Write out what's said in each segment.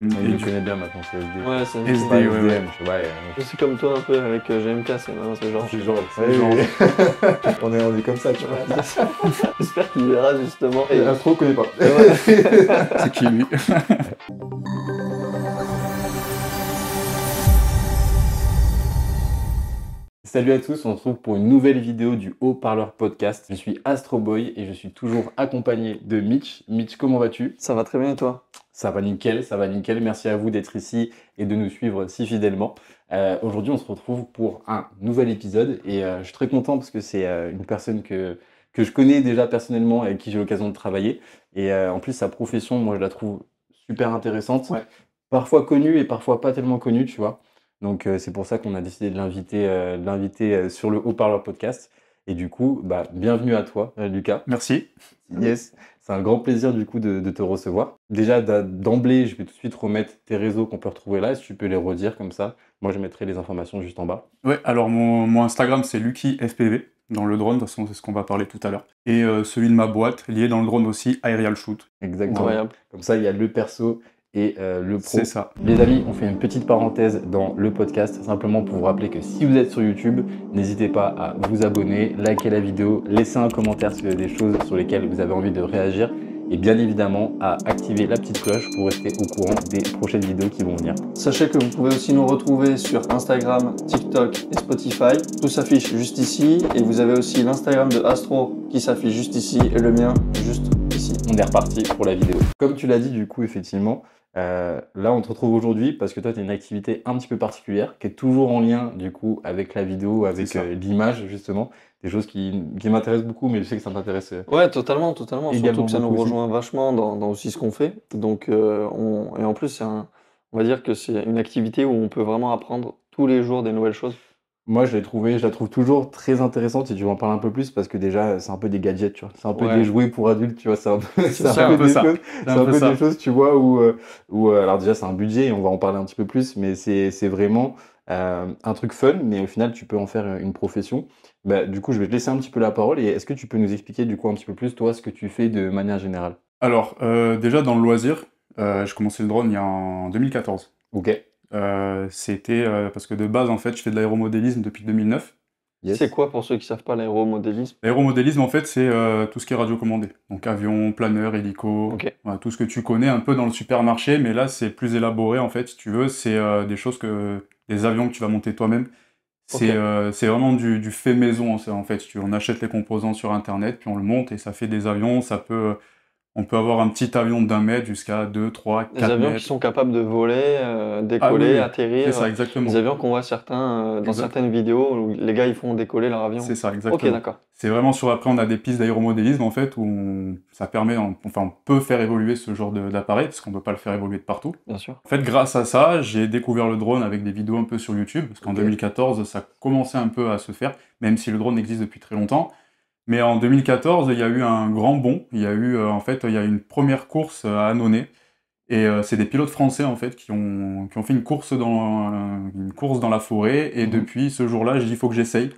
Je le connais bien maintenant, c'est SD. Ouais, c'est Pas SD, ouais, ouais. SDM, ouais. Je suis comme toi un peu avec GMK, c'est genre. C'est genre, C'est genre- on est comme ça, tu vois. Ouais, c'est ça. J'espère qu'il verra justement. Et Astro connaît pas. C'est qui lui? Salut à tous, on se retrouve pour une nouvelle vidéo du Haut-Parleur Podcast. Je suis Astro Boy et je suis toujours accompagné de Mitch. Mitch, comment vas-tu? Ça va très bien et toi? Ça va nickel, ça va nickel. Merci à vous d'être ici et de nous suivre si fidèlement. Aujourd'hui, on se retrouve pour un nouvel épisode et je suis très content parce que c'est une personne que je connais déjà personnellement et avec qui j'ai l'occasion de travailler. Et en plus, sa profession, moi, je la trouve super intéressante. Ouais. Parfois connue et parfois pas tellement connue, tu vois. Donc, c'est pour ça qu'on a décidé de l'inviter sur le Haut-Parleur Podcast. Et du coup, bah, bienvenue à toi, Lucas. Merci. Yes, c'est un grand plaisir du coup de te recevoir. Déjà d'emblée, je vais tout de suite remettre tes réseaux qu'on peut retrouver là, si tu peux les redire comme ça. Moi, je mettrai les informations juste en bas. Ouais, alors mon Instagram c'est LuckyFPV, dans le drone, de toute façon c'est ce qu'on va parler tout à l'heure. Et celui de ma boîte, lié dans le drone aussi, Aerial Shoot. Exactement. Incroyable. Comme ça, il y a le perso et le pro. C'est ça. Les amis, on fait une petite parenthèse dans le podcast, simplement pour vous rappeler que si vous êtes sur YouTube, n'hésitez pas à vous abonner, liker la vidéo, laisser un commentaire si vous avez des choses sur lesquelles vous avez envie de réagir, et bien évidemment à activer la petite cloche pour rester au courant des prochaines vidéos qui vont venir. Sachez que vous pouvez aussi nous retrouver sur Instagram, TikTok et Spotify. Tout s'affiche juste ici. Et vous avez aussi l'Instagram de Astro qui s'affiche juste ici et le mien juste ici. On est reparti pour la vidéo. Comme tu l'as dit du coup, effectivement, là on te retrouve aujourd'hui parce que toi tu as une activité un petit peu particulière qui est toujours en lien du coup avec la vidéo, avec C'est ça. l'image justement. Des choses qui m'intéressent beaucoup, mais je sais que ça t'intéresse. Ouais, totalement. Également Surtout que ça nous beaucoup aussi. rejoint vachement dans aussi ce qu'on fait. Donc, et en plus, on va dire que c'est une activité où on peut vraiment apprendre tous les jours des nouvelles choses. Moi, je la trouve toujours très intéressante et tu vas en parler un peu plus parce que déjà, c'est un peu des gadgets, tu vois. C'est un peu Ouais. des jouets pour adultes, tu vois. C'est un peu, C'est un peu des ça. choses, C'est un peu ça. des choses, tu vois, alors déjà, c'est un budget et on va en parler un petit peu plus, mais c'est vraiment un truc fun, mais au final, tu peux en faire une profession. Bah, du coup, je vais te laisser un petit peu la parole et est-ce que tu peux nous expliquer du coup un petit peu plus, toi, ce que tu fais de manière générale? Alors, déjà dans le loisir, j'ai commencé le drone en 2014. Ok. C'était parce que de base, en fait, je fais de l'aéromodélisme depuis 2009. Yes. C'est quoi pour ceux qui savent pas l'aéromodélisme? L'aéromodélisme, en fait, c'est tout ce qui est radiocommandé. Donc avion, planeur, hélico, Ok. voilà, tout ce que tu connais un peu dans le supermarché, mais là, c'est plus élaboré, en fait, si tu veux. C'est des avions que tu vas monter toi-même. C'est vraiment du fait maison, en fait. On achète les composants sur Internet, puis on le monte et ça fait des avions. On peut avoir un petit avion d'1 mètre jusqu'à 2, 3, 4 Des avions mètres. qui sont capables de voler, Ah décoller, oui, atterrir. c'est ça, exactement. Des avions qu'on voit certains dans Exact. certaines vidéos où les gars ils font décoller leur avion. C'est ça, Ok, exactement. d'accord. C'est vraiment après, on a des pistes d'aéromodélisme, en fait, ça permet, on peut faire évoluer ce genre d'appareil, parce qu'on ne peut pas le faire évoluer de partout. Bien sûr. En fait, grâce à ça, j'ai découvert le drone avec des vidéos un peu sur YouTube, parce qu'en Ok. 2014, ça commençait un peu à se faire, même si le drone existe depuis très longtemps. Mais en 2014, il y a eu un grand bond. Il y a eu, il y a une première course à Annonay. Et c'est des pilotes français, en fait, qui ont fait une course dans la forêt. Et Mhm. depuis ce jour-là, j'ai dit, il faut que j'essaye.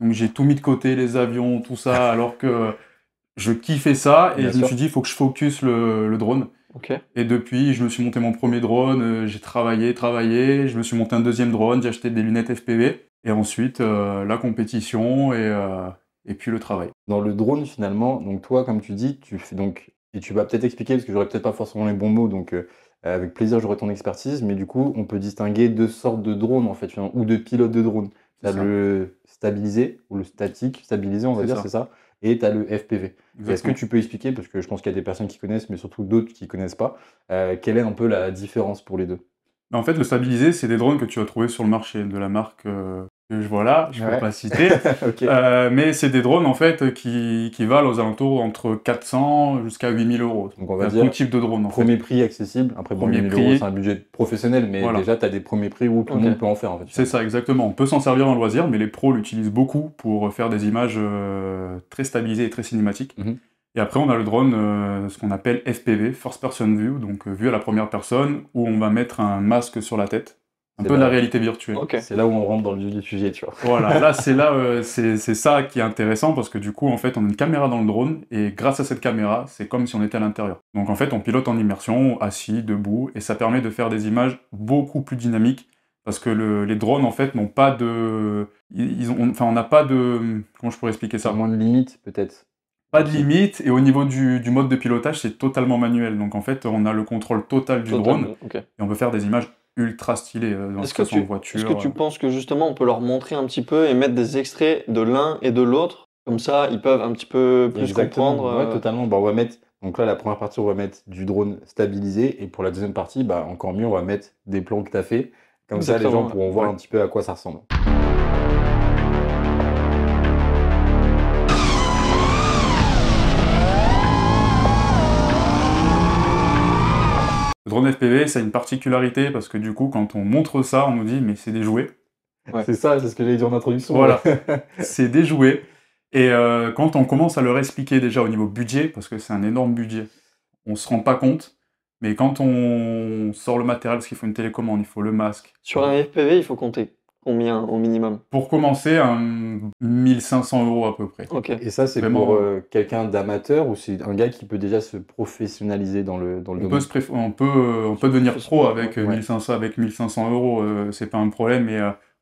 Donc j'ai tout mis de côté, les avions, tout ça, alors que je kiffais ça. Et Bien je me sûr. suis dit, il faut que je focus le drone. Ok. Et depuis, je me suis monté mon premier drone, j'ai travaillé, je me suis monté un deuxième drone, j'ai acheté des lunettes FPV. Et ensuite, la compétition et puis le travail. Dans le drone, finalement, donc toi, comme tu dis, tu fais donc, et tu vas peut-être expliquer, parce que j'aurais peut-être pas forcément les bons mots, donc avec plaisir, j'aurai ton expertise, mais du coup, on peut distinguer deux sortes de drones, en fait, finalement, ou de pilotes de drone. Tu C'est as ça. le stabilisé, ou le statique, stabilisé, on va C'est dire, ça. c'est ça, et tu as le FPV. Et Est-ce que Exactement. tu peux expliquer, parce que je pense qu'il y a des personnes qui connaissent, mais surtout d'autres qui connaissent pas, quelle est un peu la différence pour les deux? En fait, le stabilisé, c'est des drones que tu vas trouver sur le marché, de la marque que je vois là, je Ouais. peux pas citer. Ok. Mais c'est des drones, en fait, qui valent aux alentours entre 400 jusqu'à 8000 euros. Donc on Il y va a dire tout type de drone, en fait. premier prix accessible. Après, bon, Premier 1000 prix. euros, c'est un budget professionnel, mais Voilà. déjà, tu as des premiers prix où tout Ok. le monde peut en faire, en fait. C'est ça, exactement. On peut s'en servir en loisir, mais les pros l'utilisent beaucoup pour faire des images très stabilisées et très cinématiques. Mhm. Et après, on a le drone, ce qu'on appelle FPV, First Person View, donc vue à la première personne, où on va mettre un masque sur la tête. Un C'est peu de là. la réalité virtuelle. Ok. C'est là où on rentre dans le vif du sujet, tu vois. Voilà, là, c'est ça qui est intéressant parce que du coup, en fait, on a une caméra dans le drone et grâce à cette caméra, c'est comme si on était à l'intérieur. Donc en fait, on pilote en immersion, assis, debout, et ça permet de faire des images beaucoup plus dynamiques parce que les drones, en fait, n'ont pas de... Enfin, on n'a pas de... Comment je pourrais expliquer C'est ça? moins de limites, peut-être. Pas de limite, et au niveau du mode de pilotage, c'est totalement manuel. Donc en fait, on a le contrôle total du drone Ok. et on peut faire des images ultra stylées, que Est-ce ce que soit en tu, voiture. est-ce que tu penses que justement on peut leur montrer un petit peu et mettre des extraits de l'un et de l'autre? Comme ça, ils peuvent un petit peu plus Exactement, comprendre. ouais, totalement. Bah, on va mettre, donc là, la première partie, on va mettre du drone stabilisé, et pour la deuxième partie, bah, encore mieux, on va mettre des plans que tu as fait. Comme ça, les gens Exactement, ouais. pourront voir Ouais. un petit peu à quoi ça ressemble. Le drone FPV, ça a une particularité parce que du coup, quand on montre ça, on nous dit mais c'est des jouets. Ouais. C'est ça, c'est ce que j'allais dire en introduction. Voilà. Ouais. C'est des jouets. Et quand on commence à leur expliquer déjà au niveau budget, parce que c'est un énorme budget, on se rend pas compte. Mais quand on sort le matériel, parce qu'il faut une télécommande, il faut le masque. Sur un FPV, il faut compter combien au minimum? Pour commencer, 1500 € à peu près. Ok. Et ça, c'est Vraiment, pour quelqu'un d'amateur, ou c'est un gars qui peut déjà se professionnaliser dans le On domaine? peut, on peut devenir pro avec Ouais. 1500, avec 1500 €, c'est pas un problème, mais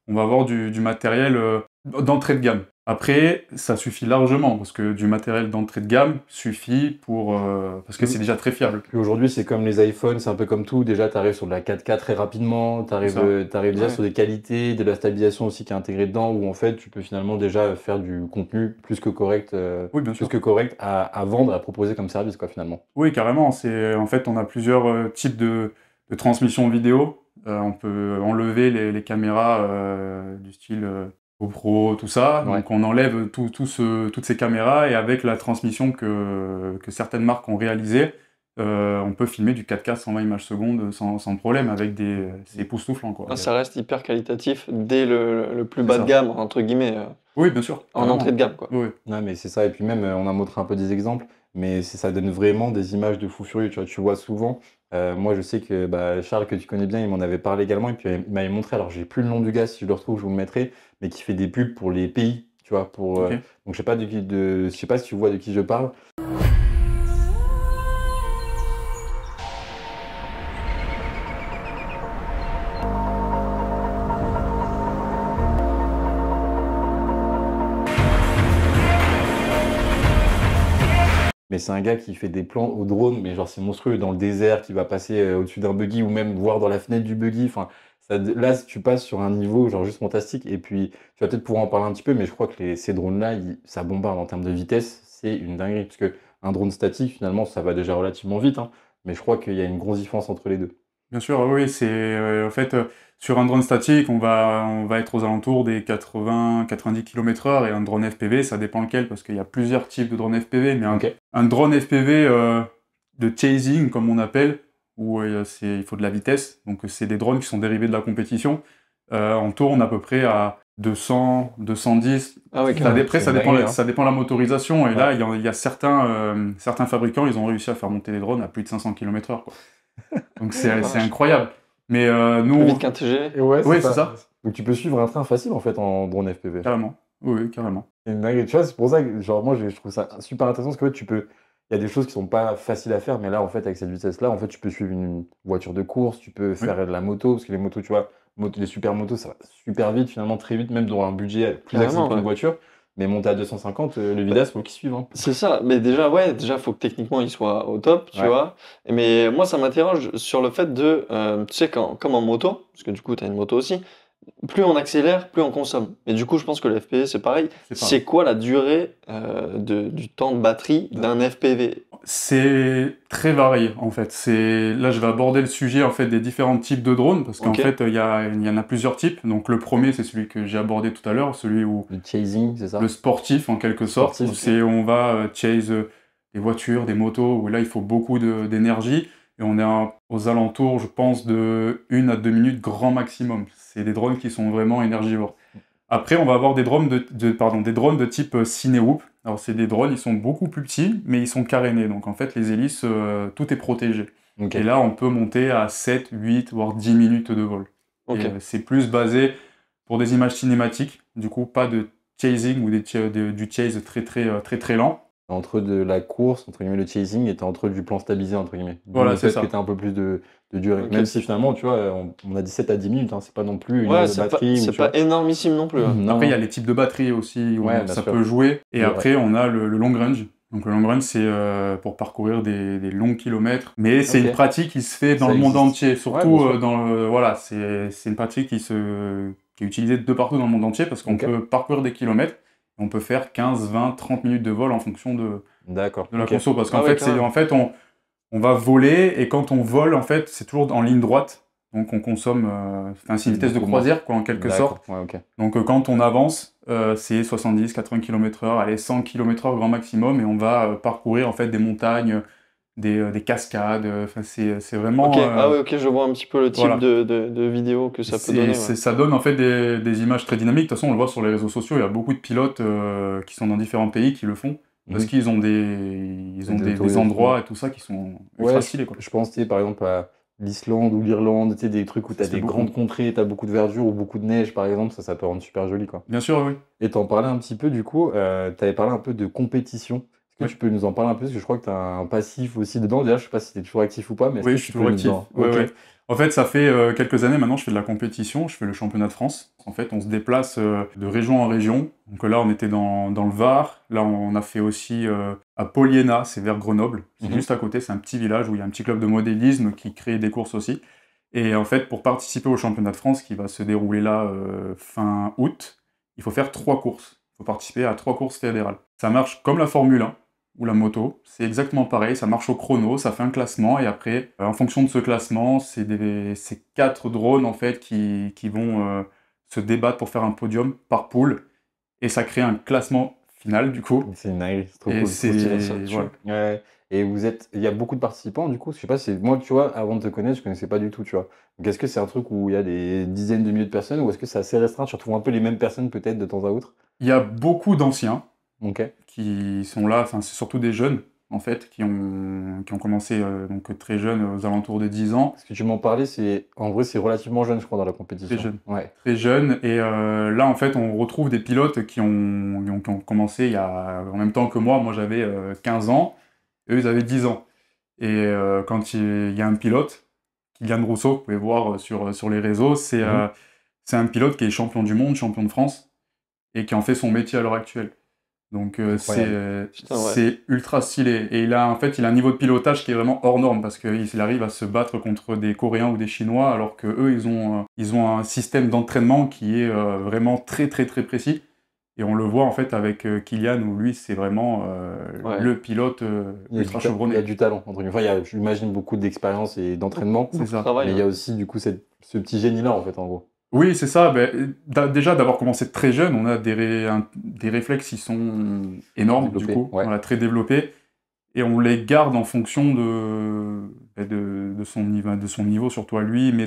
on va avoir du matériel d'entrée de gamme. Après, ça suffit largement, parce que du matériel d'entrée de gamme suffit pour... parce que c'est déjà très fiable. Puis aujourd'hui, c'est comme les iPhones, c'est un peu comme tout. Déjà, tu arrives sur de la 4K très rapidement, tu arrives C'est déjà Ouais. sur des qualités, de la stabilisation aussi qui est intégrée dedans, où en fait, tu peux finalement déjà faire du contenu plus que correct, Oui, bien sûr. à vendre, à proposer comme service, quoi, finalement. Oui, carrément. En fait, on a plusieurs types de transmission vidéo. On peut enlever les caméras du style GoPro, tout ça. Ouais. Donc on enlève toutes ces caméras et avec la transmission que certaines marques ont réalisée, on peut filmer du 4K 120 images secondes sans problème avec c'est époustouflant, quoi. Ah, ça reste hyper qualitatif dès le plus C'est bas ça. de gamme, entre guillemets, Oui, bien sûr. en carrément. entrée de gamme, quoi. Oui, Ouais, mais c'est ça. Et puis même, on a montré un peu des exemples, mais ça donne vraiment des images de fou furieux. Tu vois souvent. Moi, je sais que bah, Charles, que tu connais bien, il m'en avait parlé également, et puis il m'avait montré. Alors, j'ai plus le nom du gars, si je le retrouve, je vous le mettrai, mais qui fait des pubs pour les pays, tu vois. ok. Donc, je sais pas je sais pas si tu vois de qui je parle. Mais c'est un gars qui fait des plans au drone, mais genre c'est monstrueux, dans le désert, qui va passer au-dessus d'un buggy, ou même voir dans la fenêtre du buggy. Enfin, là, tu passes sur un niveau genre juste fantastique. Et puis, tu vas peut-être pouvoir en parler un petit peu, mais je crois que ces drones-là, ça bombarde en termes de vitesse. C'est une dinguerie, parce que un drone statique, finalement, ça va déjà relativement vite, hein, mais je crois qu'il y a une grosse différence entre les deux. Bien sûr, oui, en fait, sur un drone statique, on va être aux alentours des 80-90 km/h, et un drone FPV, ça dépend lequel, parce qu'il y a plusieurs types de drones FPV, mais Ok. un drone FPV de chasing, comme on appelle, où il faut de la vitesse, donc c'est des drones qui sont dérivés de la compétition, on tourne à peu près à 200, 210, Ah oui, C'est ça une dépend, dinguerie, hein. ça dépend de la motorisation, et Ouais. là, il y a certains fabricants, ils ont réussi à faire monter des drones à plus de 500 km/h, quoi. Donc c'est Vache. incroyable. Mais plus nous, vite qu'un TGV. Et ouais, Oui, c'est ça. Donc tu peux suivre un train facile en fait en drone FPV. carrément, oui, carrément. C'est une dinguerie. Tu vois, c'est pour ça que genre, moi je trouve ça super intéressant, parce que ouais, il y a des choses qui sont pas faciles à faire, mais là en fait avec cette vitesse-là, en fait tu peux suivre une voiture de course, tu peux faire de la moto, parce que les motos, tu vois, les super motos, ça va super vite, finalement très vite, même dans un budget plus Carrément, accessible qu'une ouais. voiture. Mais monter à 250, le Vidas, faut qu'il suive, hein. C'est ça, mais déjà, faut que techniquement il soit au top, tu Ouais. vois. Mais moi, ça m'interroge sur le fait de, tu sais, comme en moto, parce que du coup, tu as une moto aussi, plus on accélère, plus on consomme. Et du coup, je pense que le FPV, c'est pareil. C'est pareil. C'est quoi la durée du temps de batterie d'un FPV? C'est très varié en fait. Là, je vais aborder le sujet en fait des différents types de drones, parce qu'en Ok. fait, il y en a plusieurs types. Donc le premier, c'est celui que j'ai abordé tout à l'heure, celui où Le chasing, c'est ça? le sportif en quelque sorte, Sportif. où on va chase des voitures, des motos, où là il faut beaucoup d'énergie, et on est aux alentours, je pense, de 1 à 2 minutes grand maximum. C'est des drones qui sont vraiment énergivores. Après, on va avoir des drones des drones de type Cinewoop. Alors c'est des drones, ils sont beaucoup plus petits, mais ils sont carénés, donc en fait les hélices, tout est protégé. Ok. Et là, on peut monter à 7, 8, voire 10 minutes de vol. Ok. Et c'est plus basé pour des images cinématiques, du coup pas de chasing ou du chase très lent. Entre de la course, entre guillemets, le chasing, et t'as entre du plan stabilisé, entre guillemets. D'où Voilà, le c'est fait que ça. t'as un peu plus de durée. Ok. Même si finalement, tu vois, on a dit 7 à 10 minutes, hein, c'est pas non plus une heure Ouais, de batterie. Ou, c'est tu pas vois. énormissime non plus. Hein. Non, Après, il y a non. les types de batteries aussi où Ouais, bien ça sûr. peut jouer. Et C'est après, on a le long range. Donc le long range, c'est pour parcourir des longs kilomètres. Mais c'est Ok. une pratique qui se fait dans Ça le monde existe. entier. Ouais, Surtout bien sûr. voilà, c'est une pratique qui est utilisée de partout dans le monde entier parce qu'on Ok. peut parcourir des kilomètres. On peut faire 15, 20, 30 minutes de vol en fonction de D'accord. la Ok. conso. Parce qu'en Ah ouais, fait, quand même. on va voler et quand on vole, en fait, c'est toujours en ligne droite. Donc on consomme, c'est une vitesse de Beaucoup moins. croisière, quoi, en quelque D'accord. sorte. Ouais, ok. Donc quand on avance, c'est 70, 80 km/h, allez, 100 km/h grand maximum, et on va parcourir en fait des montagnes, des cascades. Enfin, c'est vraiment. Ok, ah ouais, ok, je vois un petit peu le type Voilà. de vidéo que ça peut donner. Ouais. Ça donne en fait des images très dynamiques. De toute façon, on le voit sur les réseaux sociaux, il y a beaucoup de pilotes qui sont dans différents pays qui le font. Parce Mhm. qu'ils ont Des des autorisations. endroits et tout ça qui sont ultra Ouais, stylés, quoi. je pense, tu sais, par exemple, à l'Islande ou l'Irlande, tu sais, des trucs où tu as Ça se fait des beaucoup. grandes contrées, tu as beaucoup de verdure ou beaucoup de neige, par exemple, ça peut rendre super joli, quoi. Bien sûr, oui. Et t'en parlais un petit peu, du coup, tu avais parlé un peu de compétition. Est-ce que Oui, tu peux nous en parler un peu? Parce que je crois que tu as un passif aussi dedans. Déjà, je sais pas si tu es toujours actif ou pas, mais est-ce oui, que je suis tu peux toujours nous actif. en... Ouais, Ok. ouais. En fait, ça fait quelques années maintenant, je fais de la compétition, je fais le championnat de France. En fait, on se déplace de région en région. Donc là, on était dans le Var. Là, on a fait aussi à Poliena, c'est vers Grenoble. C'est Mhm. juste à côté, c'est un petit village où il y a un petit club de modélisme qui crée des courses aussi. Et en fait, pour participer au championnat de France qui va se dérouler là fin août, il faut faire 3 courses. Il faut participer à 3 courses fédérales. Ça marche comme la Formule 1 ou la moto, c'est exactement pareil, ça marche au chrono, ça fait un classement, et après, en fonction de ce classement, c'est 4 drones en fait qui vont se débattre pour faire un podium par poule, et ça crée un classement final du coup, C'est nice, c'est trop et cool. Trop stylé, ça c'est... tue. Voilà. Ouais. Et il y a beaucoup de participants, du coup. Je sais pas, moi, tu vois, avant de te connaître, je connaissais pas du tout, tu vois. Donc, est-ce que c'est un truc où il y a des dizaines de milliers de personnes, ou est-ce que c'est assez restreint? Tu retrouves un peu les mêmes personnes, peut-être, de temps à autre? Il y a beaucoup d'anciens Ok. qui sont là, enfin c'est surtout des jeunes en fait, qui ont commencé donc très jeunes, aux alentours de 10 ans. Parce que tu m'en parlais, en vrai, c'est relativement jeune, je crois, dans la Très compétition. jeune. Ouais. Très jeune. Et là, en fait, on retrouve des pilotes qui ont commencé en même temps que moi. Moi, j'avais 15 ans. Eux, ils avaient 10 ans. Et quand il y a un pilote, Kylian Rousseau, vous pouvez voir sur les réseaux, Mhm. c'est un pilote qui est champion du monde, champion de France, et qui en fait son métier à l'heure actuelle. Donc Incroyable. Putain, ouais. c'est ultra stylé. Et en fait, il a un niveau de pilotage qui est vraiment hors norme parce qu'il arrive à se battre contre des Coréens ou des Chinois alors que eux, ils ont un système d'entraînement qui est vraiment très très très précis. Et on le voit en fait avec Kylian où lui, c'est vraiment Ouais. le pilote ultra Il y a chevronné. du talent, entre guillemets. Enfin, j'imagine beaucoup d'expérience et d'entraînement, C'est Beaucoup de ça. travail. mais il y a Ouais. aussi, du coup, ce petit génie-là, en fait, en gros. Oui, c'est ça. Ben, déjà, d'avoir commencé très jeune, on a des réflexes qui sont énormes, du Développé, coup, ouais. voilà, très développés. Et on les garde en fonction de son niveau, surtout à lui, mais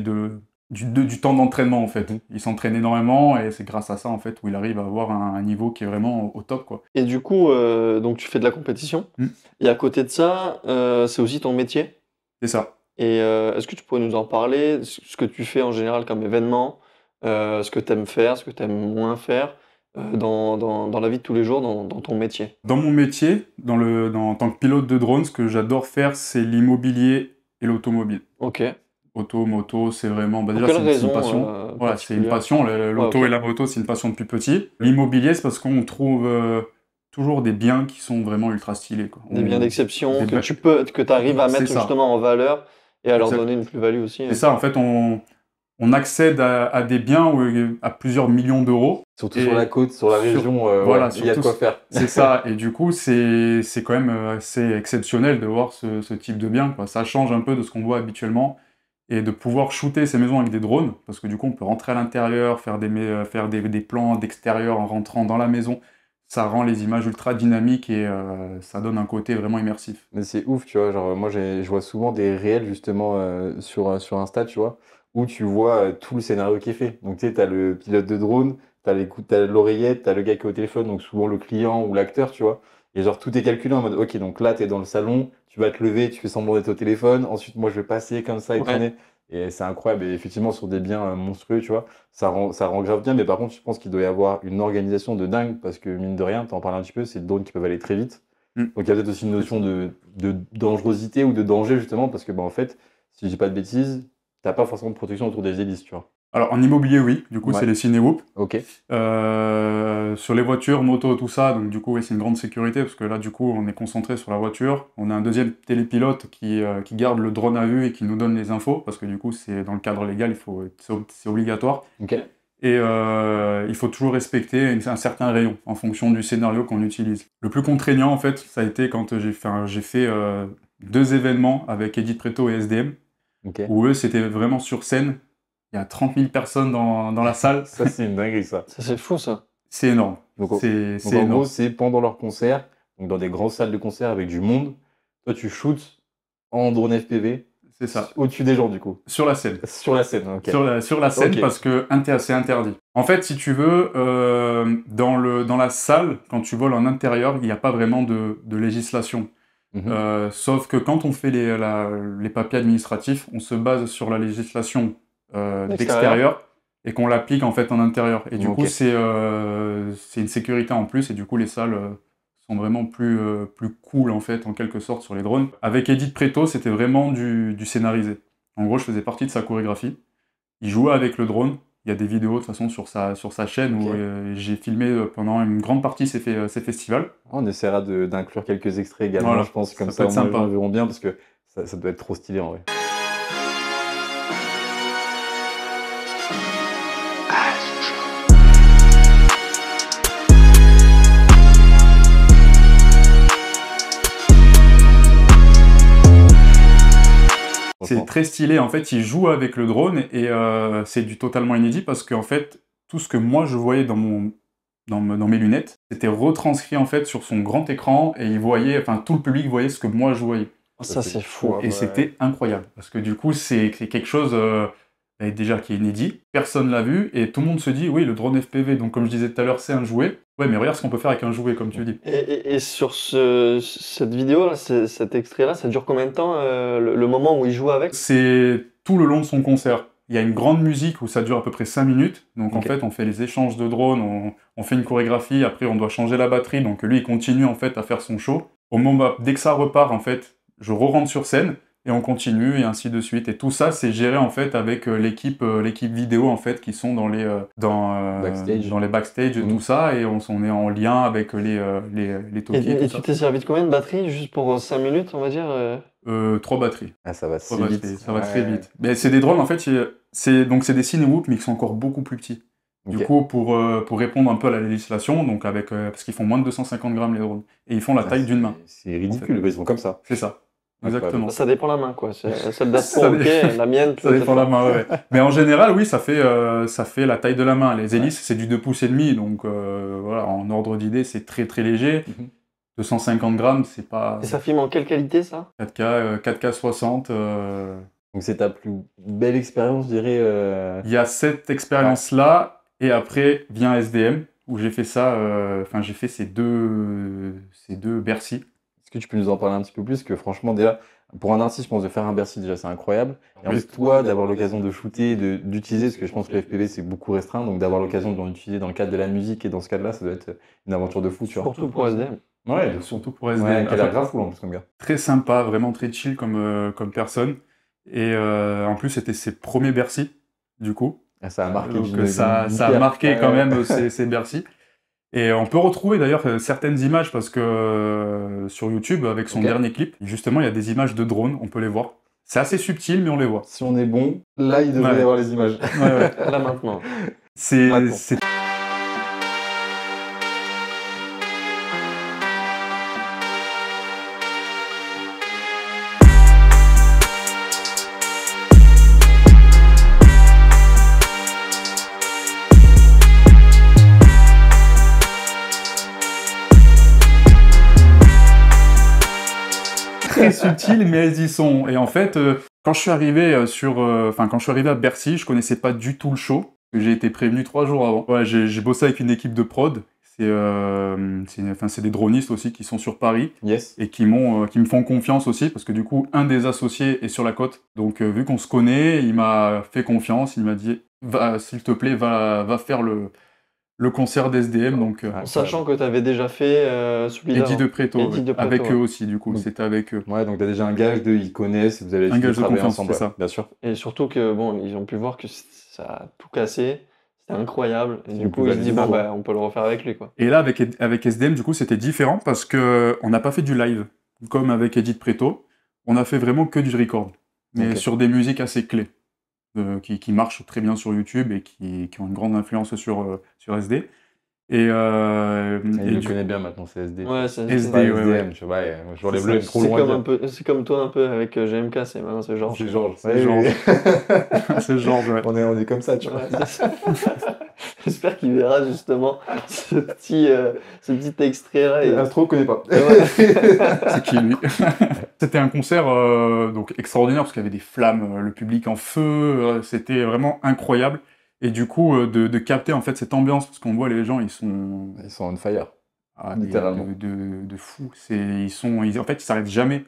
du temps d'entraînement, en fait. Mhm. Il s'entraîne énormément, et c'est grâce à ça, en fait, où il arrive à avoir un niveau qui est vraiment au top, quoi. Et du coup, donc tu fais de la compétition. Hmm. Et à côté de ça, c'est aussi ton métier. C'est ça. Et est-ce que tu pourrais nous en parler, ce que tu fais en général comme événement, ce que tu aimes faire, ce que tu aimes moins faire, dans la vie de tous les jours, dans ton métier? Dans mon métier, en tant que pilote de drone, ce que j'adore faire, c'est l'immobilier et l'automobile. Ok. Auto, moto, c'est vraiment... Bah Pour déjà, quelle c'est une raison passion. Voilà, c'est une particulière? passion. Ouais, L'auto ok. et la moto, c'est une passion depuis petit. L'immobilier, c'est parce qu'on trouve toujours des biens qui sont vraiment ultra stylés, quoi. Des biens d'exception des que biens- tu arrives à C'est mettre ça. justement en valeur et à leur Exact. donner une plus-value aussi. C'est ça, en fait, on accède à des biens à plusieurs millions d'euros. Surtout Et sur la côte, sur la région, voilà, ouais, il y a de quoi faire. c'est ça. Et du coup, c'est quand même assez exceptionnel de voir ce type de bien, quoi. Ça change un peu de ce qu'on voit habituellement. Et de pouvoir shooter ces maisons avec des drones, parce que du coup, on peut rentrer à l'intérieur, faire des plans d'extérieur en rentrant dans la maison. Ça rend les images ultra dynamiques et ça donne un côté vraiment immersif. Mais c'est ouf, tu vois. Genre, moi, je vois souvent des réels, justement, sur Insta, tu vois, où tu vois tout le scénario qui est fait. Donc, tu sais, t'as le pilote de drone, t'as l'oreillette, t'as le gars qui est au téléphone, donc souvent le client ou l'acteur, tu vois. Et genre, tout est calculé en mode, ok, donc là, t'es dans le salon, tu vas te lever, tu fais semblant d'être au téléphone, ensuite, moi, je vais passer comme ça et Ouais. tourner. Et c'est incroyable. Et effectivement, sur des biens monstrueux, tu vois, ça rend grave bien. Mais par contre, je pense qu'il doit y avoir une organisation de dingue parce que, mine de rien, tu en parles un petit peu, c'est des drones qui peuvent aller très vite. Mm. Donc, il y a peut-être aussi une notion de dangerosité ou de danger, justement, parce que, bah, en fait, si je dis pas de bêtises, t'as pas forcément de protection autour des hélices, tu vois. Alors, en immobilier, oui. Du coup, Ouais. c'est les Cinewhoop. Ok. Sur les voitures, motos, tout ça, donc du coup, oui, c'est une grande sécurité parce que là, du coup, on est concentré sur la voiture. On a un deuxième télépilote qui garde le drone à vue et qui nous donne les infos parce que du coup, c'est dans le cadre légal, c'est obligatoire. Ok. Et il faut toujours respecter un certain rayon en fonction du scénario qu'on utilise. Le plus contraignant, en fait, ça a été quand j'ai fait 2 événements avec Edith Preto et SDM, Ok. où eux, c'était vraiment sur scène. Il y a 30 000 personnes dans la salle. Ça, c'est une dinguerie, ça. Ça, c'est fou, ça. C'est énorme. Donc, C'est Donc, en énorme. gros, c'est pendant leur concert, donc dans des grandes salles de concert avec du monde. Toi, tu shootes en drone FPV C'est ça. au-dessus des gens, du coup. Sur la scène. Sur la scène, ok. Sur la scène Ok. parce que c'est interdit. En fait, si tu veux, dans la salle, quand tu voles en intérieur, il n'y a pas vraiment de législation. Mhm. Sauf que quand on fait les papiers administratifs, on se base sur la législation d'extérieur et qu'on l'applique en fait en intérieur. Et du Ok. coup, c'est une sécurité en plus et du coup, les salles sont vraiment plus cool en fait, en quelque sorte, sur les drones. Avec Edith Preto, c'était vraiment du scénarisé. En gros, je faisais partie de sa chorégraphie. Il jouait avec le drone. Il y a des vidéos de toute façon sur sa chaîne où Ok. j'ai filmé pendant une grande partie ces festivals. On essaiera d'inclure quelques extraits également, Voilà. je pense, comme Ça peut ça, être au moins, les sympa. gens verront bien, parce que ça doit être trop stylé, en vrai. C'est Franchement. très stylé, en fait, il joue avec le drone et c'est du totalement inédit parce qu'en fait, tout ce que moi je voyais dans mes lunettes, c'était retranscrit en fait sur son grand écran et tout le public voyait ce que moi je voyais. Ça, c'est fou. Hein. Et c'était incroyable parce que du coup, c'est quelque chose déjà qui est inédit, personne l'a vu et tout le monde se dit, oui, le drone FPV, donc comme je disais tout à l'heure, c'est un jouet. Ouais, mais regarde ce qu'on peut faire avec un jouet, comme tu dis. Et sur cette vidéo, là, cet extrait-là, ça dure combien de temps, le moment où il joue avec? C'est tout le long de son concert. Il y a une grande musique où ça dure à peu près 5 minutes. Donc en Ok. fait, on fait les échanges de drones, on fait une chorégraphie, après on doit changer la batterie. Donc lui, il continue en fait à faire son show. Dès que ça repart, en fait, je re-rentre sur scène et on continue et ainsi de suite. Et tout ça, c'est géré en fait avec l'équipe vidéo en fait qui sont dans les backstage et tout ça. Et on est en lien avec les talkies. Et tu t'es servi de combien de batteries juste pour 5 minutes, on va dire 3 batteries. Ah, ça va si 3 vite. batteries, ça va Ouais. très vite. Mais c'est des drones, en fait, c'est des Cinewhoop, mais qui sont encore beaucoup plus petits. Du Ok. coup, pour répondre un peu à la législation, donc parce qu'ils font moins de 250 grammes les drones, et ils font la Ah, taille d'une main. C'est ridicule, ils sont comme ça. C'est ça, Incroyable. exactement. Ça dépend la main, quoi. Celle d'Astro, Ça ok, dé- la mienne, Ça peut-être dépend la pas. main, ouais. Mais en général, oui, ça fait la taille de la main. Les hélices, c'est du 2,5 pouces, donc voilà, en ordre d'idée, c'est très très léger. Mhm. 250 grammes, c'est pas Et ça filme en quelle qualité, ça? 4K 60. Donc c'est ta plus belle expérience, je dirais. Il y a cette expérience-là, et après vient SDM, où j'ai fait ça, j'ai fait ces deux Bercy. Est-ce que tu peux nous en parler un petit peu plus? Que franchement, déjà, pour un artiste, je pense de faire un Bercy, déjà, c'est incroyable. Et en Oui. plus, toi, d'avoir l'occasion de shooter, d'utiliser, parce que je pense que le FPV, c'est beaucoup restreint, donc d'avoir l'occasion d'en utiliser dans le cadre de la musique et dans ce cadre-là, ça doit être une aventure de fou, tu vois. Surtout pour SDM. Ouais, de fou. Surtout pour SDM. Ouais, qui a l'air grave cool en plus, comme gars. Très sympa, vraiment très chill comme personne. Et en plus, c'était ses premiers Bercy, du coup. Ah, ça a marqué. Donc ça a marqué quand même ces Bercy. Et on peut retrouver d'ailleurs certaines images parce que sur YouTube, avec son Ok. dernier clip, justement, il y a des images de drones, on peut les voir. C'est assez subtil, mais on les voit. Si on est bon, là, il devrait Ouais. y avoir les images. Ouais. Là, maintenant. C'est très subtil, mais elles y sont. Et en fait, quand je suis arrivé à Bercy, je connaissais pas du tout le show. J'ai été prévenu 3 jours avant. Ouais, j'ai bossé avec une équipe de prod. c'est des dronistes aussi qui sont sur Paris Yes. et qui me font confiance aussi parce que du coup, un des associés est sur la côte. Donc, vu qu'on se connaît, il m'a fait confiance. Il m'a dit, s'il te plaît, va faire le concert d'SDM. Donc, Sachant que tu avais déjà fait celui-là. Eddie de Préto, Eddie de Préto, avec ouais. eux aussi, du coup, Donc- c'était avec eux. Ouais, donc tu as déjà un gage de ils connaissent, vous avez Un gage de travailler confiance, ensemble. c'est ça. Bien sûr. Et surtout que bon, ils ont pu voir que ça a tout cassé. C'était incroyable. Et C'est du une coup, ils se plus-value disent, bon, énorme. bah, on peut le refaire avec lui, quoi. Et là, avec SDM, du coup, c'était différent parce que on n'a pas fait du live, comme avec Edith Preto. On a fait vraiment que du record, mais Ok. sur des musiques assez clés, qui marchent très bien sur YouTube et qui ont une grande influence sur SD. Et Il le du- connaît bien maintenant, c'est SD. Ouais, c'est SD, Pas ouais, SDM, tu vois, j'enlève C'est le ça. trop c'est loin. comme de un dire. peu, c'est comme toi un peu avec GMK, c'est Georges. C'est Georges. C'est Ouais, Georges. oui. c'est Georges, ouais. On est comme ça, tu vois. Ouais, c'est ça. J'espère qu'il verra justement ce petit extrait-là. Et... Astro connaît pas. C'est qui lui? C'était un concert donc extraordinaire parce qu'il y avait des flammes, le public en feu, c'était vraiment incroyable. Et du coup, de capter en fait cette ambiance, parce qu'on voit les gens, ils sont Ils sont on fire. mais Littéralement. de fous. En fait, ils s'arrêtent jamais.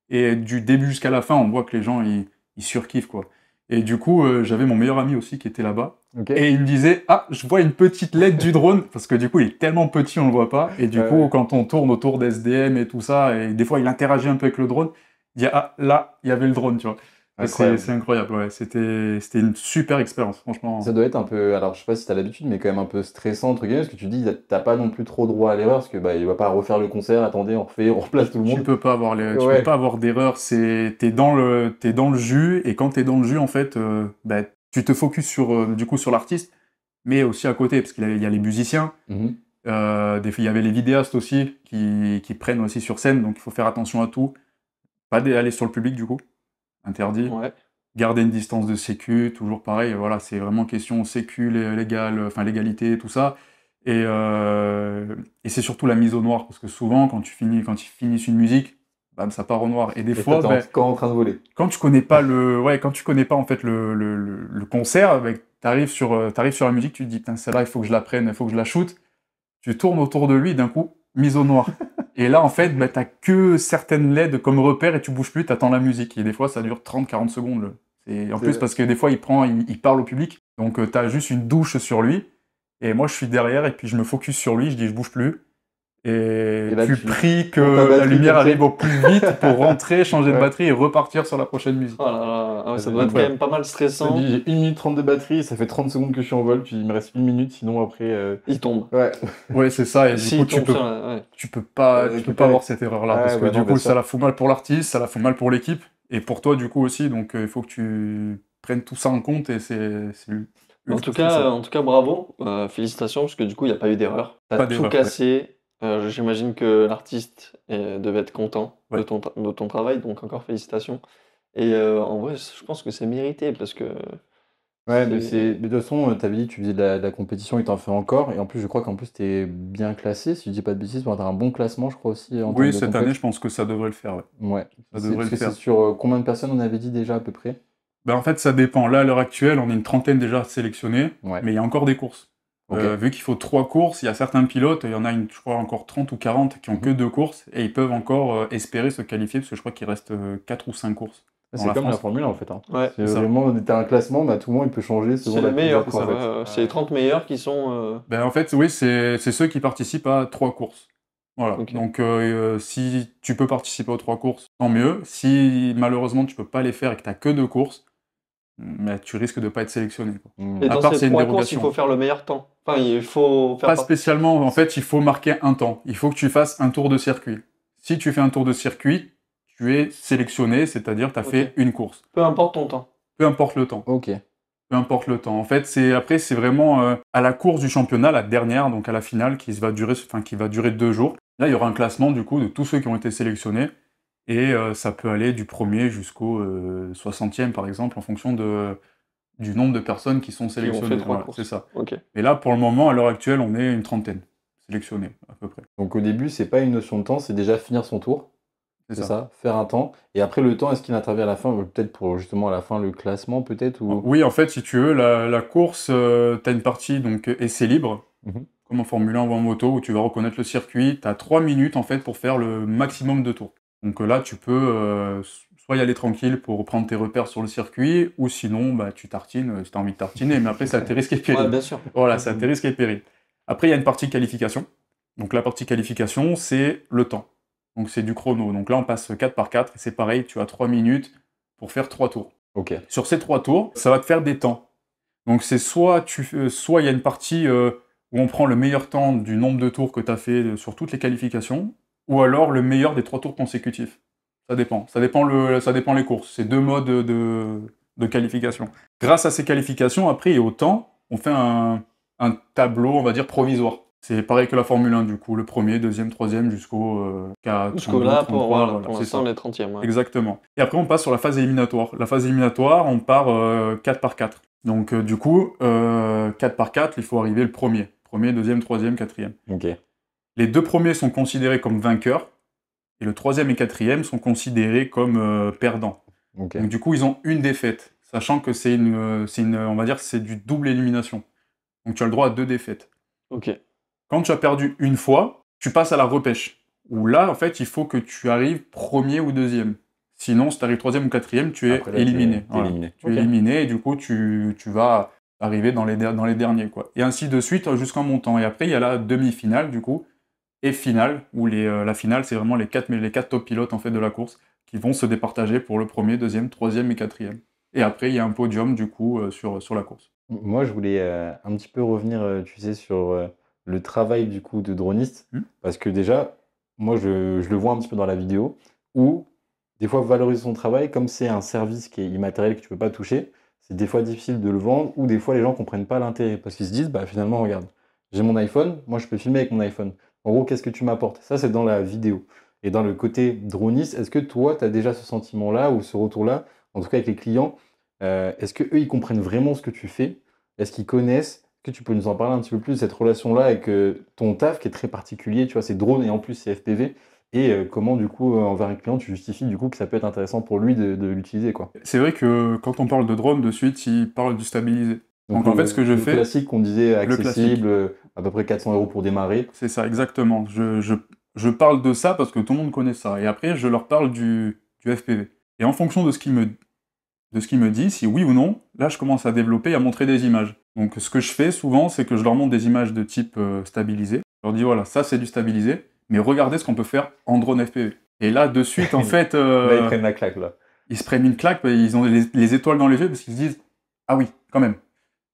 Et du début jusqu'à la fin, on voit que les gens, ils surkiffent, quoi. Et du coup, j'avais mon meilleur ami aussi qui était là-bas. Ok. Et il me disait, ah, je vois une petite LED du drone, parce que du coup, il est tellement petit, on le voit pas. Et du coup, quand on tourne autour d'SDM et tout ça, et des fois, il interagit un peu avec le drone, il dit, ah, là, il y avait le drone, tu vois. Et Incroyable. c'est incroyable, ouais. C'était une super expérience, franchement. Ça doit être un peu, alors je sais pas si t'as l'habitude, mais quand même un peu stressant, entre guillemets, parce que tu dis, t'as pas non plus trop droit à l'erreur, parce que bah, il va pas refaire le concert, attendez, on refait, on replace tout le Tu monde. peux pas avoir tu Ouais. peux pas avoir d'erreur. T'es dans le jus, et quand t'es dans le jus, en fait, bah, tu te focuses du coup sur l'artiste, mais aussi à côté, parce qu'il y a les musiciens. Mhm. Il y avait les vidéastes aussi qui prennent aussi sur scène, donc il faut faire attention à tout. Pas aller sur le public, du coup, interdit. Ouais. Garder une distance de sécu, toujours pareil, voilà, c'est vraiment question sécu, légalité, tout ça. Et c'est surtout la mise au noir, parce que souvent, quand ils finissent une musique, bam, ça part au noir. Et des Et fois, toi, t'es encore en train de voler. quand tu connais pas en fait le concert, t'arrives sur la musique, tu te dis, putain, celle-là, il faut que je la prenne, il faut que je la shoote. Tu tournes autour de lui, d'un coup, mise au noir. Et là, en fait, t'as que certaines LED comme repère et tu bouges plus, t'attends la musique. Et des fois, ça dure 30-40 secondes. En plus, parce que des fois, il parle au public. Donc, t'as juste une douche sur lui. Et moi, je suis derrière et puis je me focus sur lui. Je dis, je bouge plus. Et là, tu tu pries que prends ta la batterie lumière comme ça. arrive au plus vite pour rentrer, changer de Ouais. batterie et repartir sur la prochaine musique. Oh là là, ah ouais, ça C'est doit être quand incroyable. même pas mal Ça stressant. dit, j'ai 1 minute 30 de batterie, ça fait 30 secondes que je suis en vol, puis il me reste 1 minute, sinon après. Il tombe. Ouais. Ouais, c'est ça. Et du S'il coup, tombe sur la- ouais. tu peux pas récupérer. avoir cette erreur-là. Ouais, Parce que ouais, du non, coup, bien sûr. ça la fout mal pour l'artiste, ça la fout mal pour l'équipe. Et pour toi, du coup, aussi. Donc, il faut que tu prennes tout ça en compte. Et c'est En ultra tout stressant. cas, bravo, félicitations, parce que du coup, il n'y a pas eu d'erreur. T'as Pas tout d'erreur, cassé. J'imagine que l'artiste devait être content Ouais. de ton travail, donc encore félicitations. Et en vrai, je pense que c'est mérité, parce que Ouais, mais c'est- mais de toute façon, t'avais dit que tu faisais de la compétition et t'en fais encore. Et en plus, je crois qu'en plus, t'es bien classé, si je dis pas de bêtises. T'as un bon classement, je crois aussi. En termes Oui, de cette compète. année, je pense que ça devrait le faire. Ouais. Ouais. Ça devrait Parce le que faire. c'est sur combien de personnes on avait dit déjà à peu près? Ben, en fait, ça dépend. Là, à l'heure actuelle, on est une trentaine déjà sélectionnés. Ouais. Mais il y a encore des courses. Ok. Vu qu'il faut 3 courses, il y a certains pilotes, il y en a je crois encore 30 ou 40 qui ont que 2 courses. Et ils peuvent encore espérer se qualifier, parce que je crois qu'il reste 4 ou 5 courses. C'est la comme la France. Formule 1 en fait. Hein. ouais, C'est ça. vraiment, t'as un classement, bah, tout le monde il peut changer selon c'est la les meilleurs, course, quoi. en fait. C'est les 30 meilleurs qui sont. Ben, en fait, oui, c'est ceux qui participent à 3 courses. Voilà. Ok. Donc, si tu peux participer aux 3 courses, tant mieux. Si malheureusement tu peux pas les faire et que tu n'as que 2 courses, mais tu risques de pas être sélectionné, quoi. Mm. Et À dans part, ces c'est une 3 courses, il dérogation. faut faire le meilleur temps. Enfin, il faut faire Pas spécialement. En fait, il faut marquer un temps. Il faut que tu fasses un tour de circuit. Si tu fais un tour de circuit, tu es sélectionné, c'est-à-dire tu as Ok. fait une course. peu importe ton temps. Peu importe le temps. Ok. Peu importe le temps. En fait, c'est vraiment à la course du championnat, la dernière, donc à la finale, qui va durer 2 jours. Là, il y aura un classement du coup de tous ceux qui ont été sélectionnés. Et ça peut aller du premier jusqu'au 60e, par exemple, en fonction du nombre de personnes qui sont sélectionnées. fait 3 Voilà, courses. c'est ça. Ok. Et là, pour le moment, à l'heure actuelle, on est une trentaine sélectionnés, à peu près. Donc au début, c'est pas une notion de temps, c'est déjà finir son tour. C'est ça, faire un temps. Et après le temps, est-ce qu'il intervient à la fin? Peut-être pour justement à la fin le classement, peut-être ou... Oui, en fait, si tu veux, la course, tu as une partie donc essai libre, Mhm. comme en Formule 1 ou en moto, où tu vas reconnaître le circuit. Tu as 3 minutes en fait pour faire le maximum de tours. Donc là, tu peux soit y aller tranquille pour prendre tes repères sur le circuit, ou sinon, bah, tu tartines si tu as envie de tartiner, mais après, c'est à tes risques et périls. Ouais, bien sûr. Voilà, c'est à tes risques et périls. Après, il y a une partie qualification. Donc la partie qualification, c'est le temps. Donc c'est du chrono. Donc là, on passe 4 par 4, et c'est pareil, tu as 3 minutes pour faire 3 tours. Ok. Sur ces 3 tours, ça va te faire des temps. Donc c'est soit il y a une partie où on prend le meilleur temps du nombre de tours que tu as fait sur toutes les qualifications, ou alors le meilleur des 3 tours consécutifs. Ça dépend. Ça dépend les courses. C'est 2 modes de qualification. Grâce à ces qualifications, après et au temps, on fait un tableau, on va dire, provisoire. C'est pareil que la Formule 1, du coup, le premier, deuxième, troisième, jusqu'au Jusqu'au là, 33, pour voilà, l'instant, c'est ça. les 30e. Ouais. Exactement. Et après, on passe sur la phase éliminatoire. La phase éliminatoire, on part 4 par 4. Donc, du coup, 4 par 4, il faut arriver le premier. Premier, deuxième, troisième, quatrième. Ok. Les 2 premiers sont considérés comme vainqueurs, et le troisième et quatrième sont considérés comme perdants. Ok. Donc, du coup, ils ont une défaite, sachant que on va dire, c'est du double élimination. Donc, tu as le droit à 2 défaites. Ok. Quand tu as perdu une fois, tu passes à la repêche. Où là, en fait, il faut que tu arrives premier ou deuxième. Sinon, si tu arrives troisième ou quatrième, tu es Après, là, éliminé. t'es Voilà. éliminé. Tu es Ok. éliminé et du coup, tu vas arriver dans les derniers, quoi. Et ainsi de suite jusqu'en montant. Et après, il y a la demi-finale, du coup, et finale, où la finale, c'est vraiment les 4 top pilotes en fait, de la course qui vont se départager pour le premier, deuxième, troisième et quatrième. Et après, il y a un podium, du coup, sur la course. Moi, je voulais un petit peu revenir, tu sais, sur le travail du coup de droniste, parce que déjà, moi, je le vois un petit peu dans la vidéo, où des fois, valoriser son travail, comme c'est un service qui est immatériel que tu peux pas toucher, c'est des fois difficile de le vendre, ou des fois, les gens comprennent pas l'intérêt, parce qu'ils se disent, bah finalement, regarde, j'ai mon iPhone, moi, je peux filmer avec mon iPhone. En gros, qu'est-ce que tu m'apportes? Ça, c'est dans la vidéo. Et dans le côté droniste, est-ce que toi, tu as déjà ce sentiment-là, ou ce retour-là, en tout cas avec les clients, est-ce que eux ils comprennent vraiment ce que tu fais? Est-ce qu'ils connaissent? Est-ce que tu peux nous en parler un petit peu plus de cette relation-là avec ton taf qui est très particulier, tu vois, c'est drone et en plus c'est FPV, et comment du coup envers un client tu justifies du coup que ça peut être intéressant pour lui de l'utiliser quoi. C'est vrai que quand on parle de drone, de suite, il parle du stabilisé. Donc en fait, ce que je le fais, classique qu'on disait le classique. accessible, à peu près 400 € pour démarrer. C'est ça, exactement. Je parle de ça parce que tout le monde connaît ça. Et après, je leur parle du FPV. Et en fonction de ce qu'ils me disent, si oui ou non, là, je commence à développer et à montrer des images. Donc, ce que je fais souvent, c'est que je leur montre des images de type stabilisé. Je leur dis, voilà, ça, c'est du stabilisé, mais regardez ce qu'on peut faire en drone FPV. Et là, de suite, en fait... Là ils prennent la claque là. Ils se prennent une claque, ils ont les étoiles dans les yeux parce qu'ils se disent, ah oui, quand même.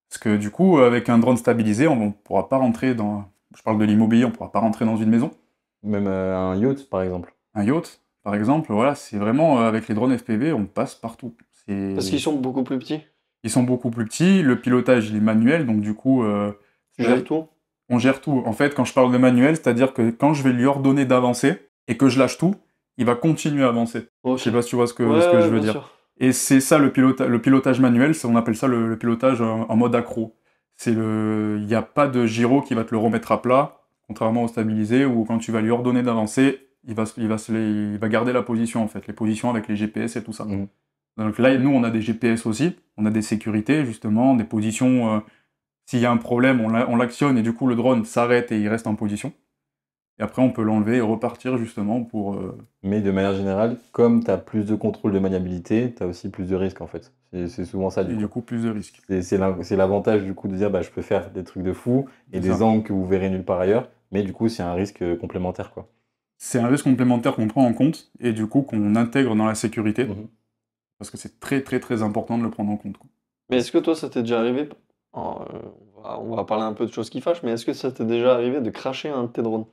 Parce que du coup, avec un drone stabilisé, on ne pourra pas rentrer dans... Je parle de l'immobilier, on ne pourra pas rentrer dans une maison. Même un yacht par exemple. Un yacht, par exemple, voilà, c'est vraiment, avec les drones FPV, on passe partout. Parce qu'ils sont beaucoup plus petits. Ils sont beaucoup plus petits, le pilotage il est manuel, donc du coup... Tu gères tout? On gère tout. En fait, quand je parle de manuel, c'est-à-dire que quand je vais lui ordonner d'avancer et que je lâche tout, il va continuer à avancer. Okay. Je sais pas si tu vois ce que je veux dire. Sûr. Et c'est ça le pilotage manuel, on appelle ça le pilotage en mode accro. Il n'y a pas de gyro qui va te le remettre à plat, contrairement au stabilisé, où quand tu vas lui ordonner d'avancer, il va garder la position en fait, les positions avec les GPS et tout ça. Donc là, nous, on a des GPS aussi, on a des sécurités justement, des positions... S'il y a un problème, on l'actionne et du coup le drone s'arrête et il reste en position. Et après on peut l'enlever et repartir justement pour... Mais de manière générale, comme tu as plus de contrôle de maniabilité, tu as aussi plus de risques en fait. C'est souvent ça du coup plus de risques. C'est l'avantage du coup de dire bah, je peux faire des trucs de fou et des angles que vous verrez nulle part ailleurs, mais du coup c'est un risque complémentaire quoi. C'est un risque complémentaire qu'on prend en compte et du coup qu'on intègre dans la sécurité. Parce que c'est très très très important de le prendre en compte. Quoi. Mais est-ce que toi ça t'est déjà arrivé? On va parler un peu de choses qui fâchent, mais est-ce que ça t'est déjà arrivé de cracher un de tes drones?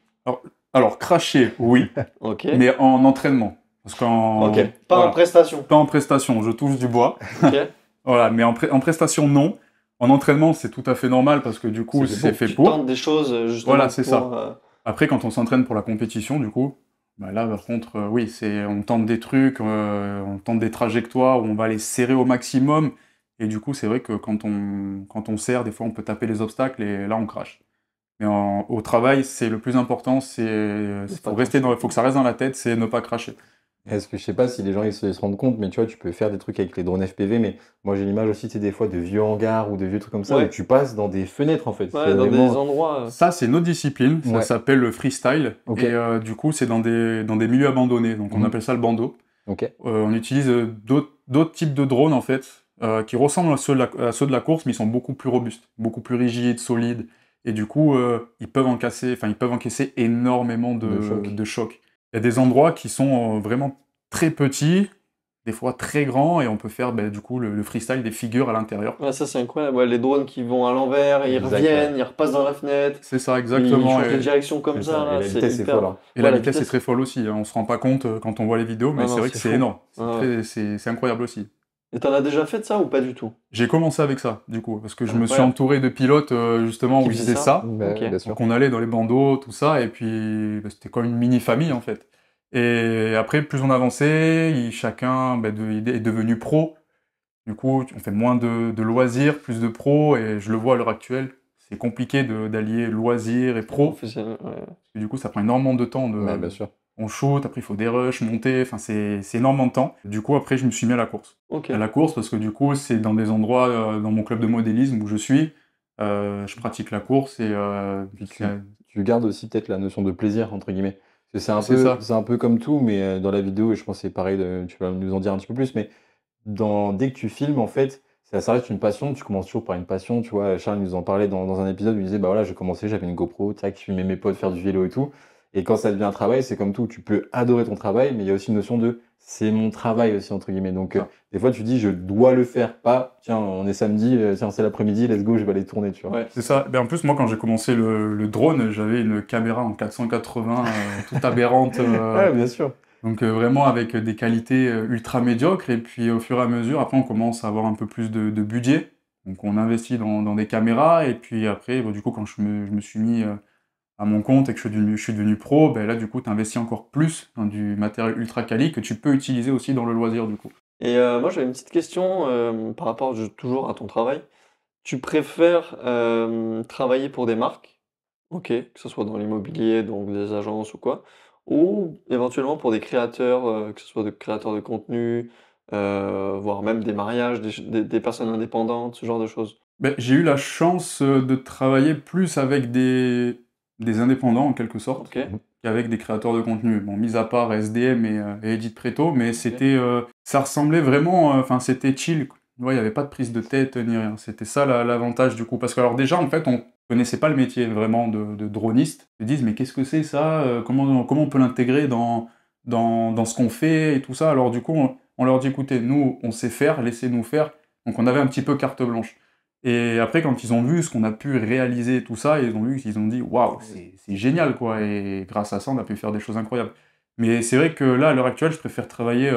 Alors cracher, oui, okay. Mais en entraînement. Parce Pas en prestation. Pas en prestation, je touche du bois. Okay. Voilà, mais en prestation, non. En entraînement, c'est tout à fait normal parce que du coup, c'est fait pour. Tu tentes des choses justement. Voilà, c'est ça. Après, quand on s'entraîne pour la compétition, du coup, bah là, par contre, oui, on tente des trucs, on tente des trajectoires où on va les serrer au maximum. Et du coup, c'est vrai que quand on serre, des fois, on peut taper les obstacles et là, on crache. Mais au travail, c'est le plus important, faut que ça reste dans la tête, c'est ne pas cracher. Est-ce que je sais pas si les gens ils se rendent compte, mais tu vois, tu peux faire des trucs avec les drones FPV, mais moi j'ai l'image aussi, tu sais, des fois de vieux hangars ou de vieux trucs comme ça où Ouais, tu passes dans des fenêtres en fait. C'est ouais, dans des vraiment. endroits. Ça, c'est une autre discipline, ça Ouais, s'appelle le freestyle, ok. et du coup, c'est dans des milieux abandonnés, donc on Mhm. appelle ça le bandeau. Ok. On utilise d'autres types de drones, en fait, qui ressemblent à ceux de la course, mais ils sont beaucoup plus robustes, beaucoup plus rigides, solides, et du coup, ils peuvent encaisser énormément De choc. de chocs. Il y a des endroits qui sont vraiment très petits, des fois très grands, et on peut faire, du coup, le freestyle des figures à l'intérieur. Ouais, ça c'est incroyable. Ouais, les drones qui vont à l'envers, ils Exact, ouais. reviennent, ils repassent dans la fenêtre, C'est ça, ils exactement. changent de direction comme C'est ça, ça. Et là, la c'est vitesse est folle, hyper. hein. Et Ouais, la la vitesse est vitesse. très folle aussi, hein. On se rend pas compte quand on voit les vidéos, mais Ah c'est non, vrai que c'est c'est fou. énorme. Ah ouais. C'est incroyable aussi. Et t'en as déjà fait de ça ou pas du tout? J'ai commencé avec ça, du coup, parce que je me suis Incroyable. entouré de pilotes, justement, Qui où ils faisait faisaient ça? ça. Ok. Bien Donc sûr. on allait dans les bandeaux, tout ça, et puis c'était comme une mini-famille, en fait. Et après, plus on avançait, chacun est devenu pro. Du coup, on fait moins de loisirs, plus de pro, et je le vois à l'heure actuelle, c'est compliqué d'allier loisirs et pro. Professionnel, ouais. Parce que du coup, ça prend énormément de temps. Ouais, bien sûr. On shoot, après il faut des rushs, monter, enfin c'est énormément de temps. Du coup, après, je me suis mis à la course. Ok. À la course, parce que du coup, c'est dans des endroits, dans mon club de modélisme où je suis, je pratique la course et Puis tu gardes aussi peut-être la notion de plaisir, entre guillemets. Parce que c'est ça. c'est un peu comme tout, mais dans la vidéo, et je pense que c'est pareil, tu vas nous en dire un petit peu plus, mais dès que tu filmes, en fait, ça reste une passion. Tu commences toujours par une passion. Tu vois, Charles nous en parlait dans un épisode où il disait, bah voilà, j'ai commencé, j'avais une GoPro, tac, je filmais mes potes faire du vélo et tout. Et quand ça devient un travail, c'est comme tout. Tu peux adorer ton travail, mais il y a aussi une notion de c'est mon travail aussi, entre guillemets. Donc, Ça. des fois, tu dis, je dois le faire, pas, tiens, on est samedi, tiens, c'est l'après-midi, let's go, je vais aller tourner, tu vois. Ouais. C'est ça. Ben, en plus, moi, quand j'ai commencé le drone, j'avais une caméra en 480, toute aberrante. Ouais, bien sûr. Donc vraiment avec des qualités ultra médiocres, et puis au fur et à mesure, après on commence à avoir un peu plus de budget, donc on investit dans des caméras, et puis après, du coup quand je me suis mis à mon compte et que je suis devenu pro, ben là du coup tu investis encore plus dans du matériel ultra quali que tu peux utiliser aussi dans le loisir du coup. Et moi j'avais une petite question par rapport toujours à ton travail. Tu préfères travailler pour des marques, ok, que ce soit dans l'immobilier, donc des agences ou quoi, ou éventuellement pour des créateurs, que ce soit des créateurs de contenu, voire même des mariages, des personnes indépendantes, ce genre de choses. Ben, j'ai eu la chance de travailler plus avec des indépendants en quelque sorte, Ok, qu'avec des créateurs de contenu. Bon, mis à part SDM et Edith Preto, mais ok. ça ressemblait vraiment, enfin, c'était chill. Ouais, il n'y avait pas de prise de tête ni rien. C'était ça l'avantage du coup. Parce que, alors, déjà, en fait, on connaissait pas le métier vraiment de droniste. Ils se disent, mais qu'est-ce que c'est ça? Comment on peut l'intégrer dans ce qu'on fait et tout ça? Alors, du coup, on leur dit, écoutez, nous, on sait faire, laissez-nous faire. Donc, on avait un petit peu carte blanche. Et après, quand ils ont vu ce qu'on a pu réaliser, tout ça, ils ont dit waouh, c'est génial quoi. Et grâce à ça, on a pu faire des choses incroyables. Mais c'est vrai que là, à l'heure actuelle, je préfère travailler